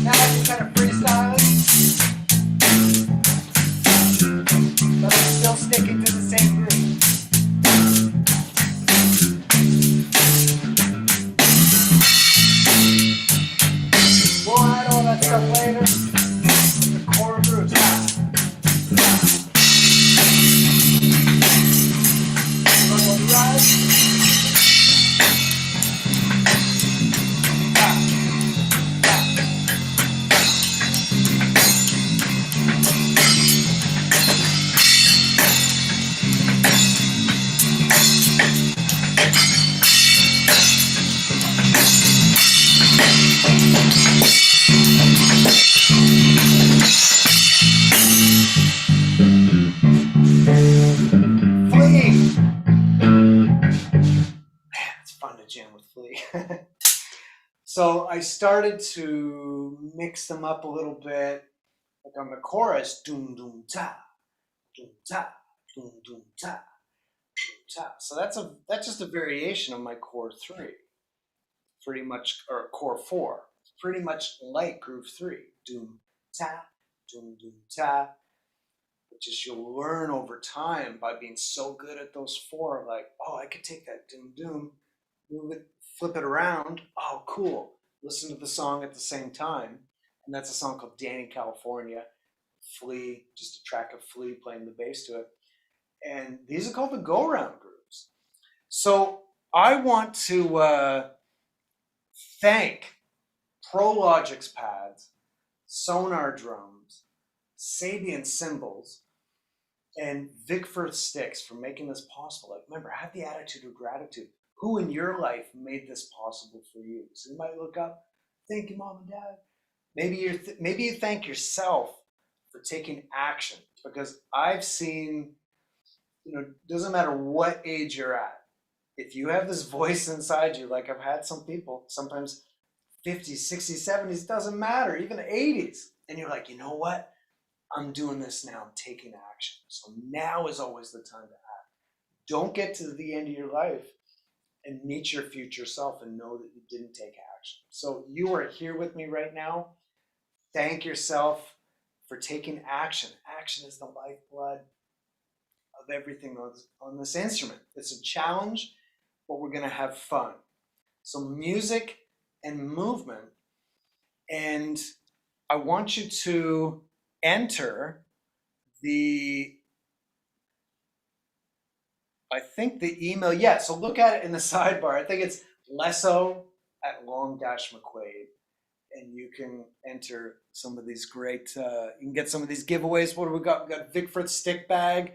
Now I can kind of freestyle it. with Flea. So I started to mix them up a little bit. Like on the chorus, doom doom ta, doom ta, doom doom ta, doom ta. So that's just a variation of my core three, pretty much, or core four, pretty much like groove three, doom ta, doom doom ta, which is you'll learn over time by being so good at those four. Like, oh, I could take that doom doom, move it, flip it around. Oh, cool. Listen to the song at the same time. And that's a song called Danny California. Flea, just a track of Flea playing the bass to it. And these are called the go-round grooves. So I want to thank ProLogic's pads, Sonar drums, Sabian cymbals, and Vic sticks for making this possible. Like, remember, have the attitude of gratitude. Who in your life made this possible for you? So you might look up, thank you, mom and dad. Maybe you thank yourself for taking action, because I've seen, doesn't matter what age you're at, if you have this voice inside you, like I've had some people, sometimes 50s, 60s, 70s, doesn't matter, even 80s, and you're like, you know what? I'm doing this now. I'm taking action. So now is always the time to act. Don't get to the end of your life and meet your future self and know that you didn't take action. So you are here with me right now. Thank yourself for taking action. Action is the lifeblood of everything on this instrument. It's a challenge, but we're going to have fun. So music and movement. And I want you to enter I think the email, yeah, so look at it in the sidebar. I think it's lesso@long-mcquade. And you can enter some of these great, you can get some of these giveaways. What do we got? We got Vic Firth stick bag,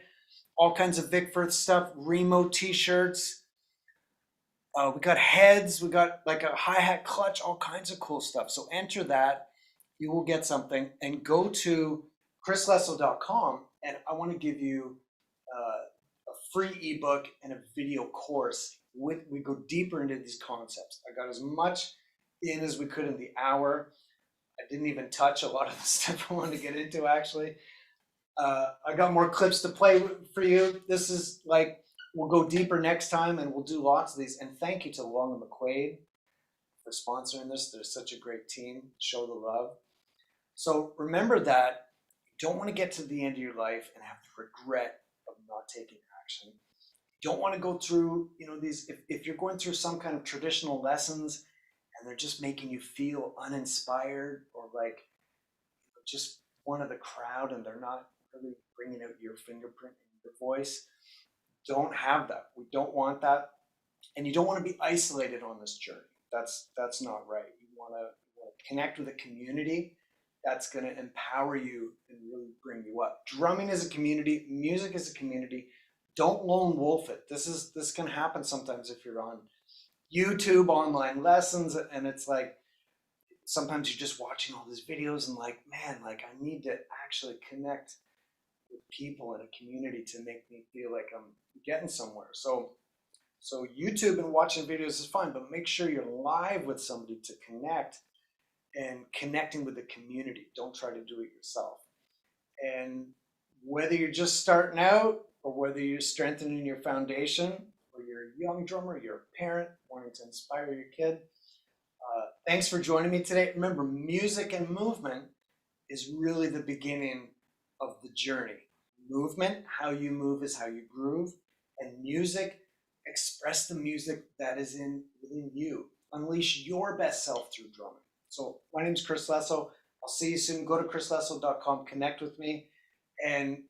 all kinds of Vic Firth stuff, Remo t-shirts. We got heads, we got like a hi-hat clutch, all kinds of cool stuff. So enter that, you will get something, and go to chrislesso.com, and I want to give you a free ebook and a video course. We go deeper into these concepts. I got as much in as we could in the hour. I didn't even touch a lot of the stuff I wanted to get into, actually. I got more clips to play for you. This is like, we'll go deeper next time, and we'll do lots of these. And thank you to Long & McQuaid for sponsoring this. They're such a great team. Show the love. So remember that you don't want to get to the end of your life and have the regret of not taking action. You don't want to go through, these, if you're going through some kind of traditional lessons and they're just making you feel uninspired, or like just one of the crowd, and they're not really bringing out your fingerprint and your voice, don't have that. We don't want that. And you don't want to be isolated on this journey. That's not right. You want to connect with a community that's going to empower you and really bring you up. Drumming is a community. Music is a community. Don't lone wolf it. This can happen sometimes if you're on YouTube online lessons, and it's like sometimes you're just watching all these videos and like, man, like I need to actually connect with people in a community to make me feel like I'm getting somewhere. So YouTube and watching videos is fine, but make sure you're live with somebody to connect, and connecting with the community. Don't try to do it yourself. And whether you're just starting out, or whether you're strengthening your foundation, or you're a young drummer, you're a parent wanting to inspire your kid, thanks for joining me today. Remember, music and movement is really the beginning of the journey. Movement, how you move is how you groove, and music, express the music that is within you. Unleash your best self through drumming. So my name is Chris Lesso. I'll see you soon. Go to chrislesso.com, connect with me, and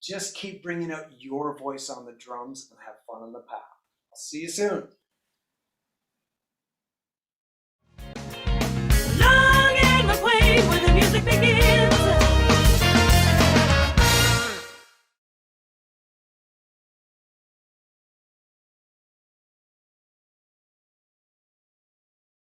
just keep bringing out your voice on the drums and have fun on the path. I'll see you soon.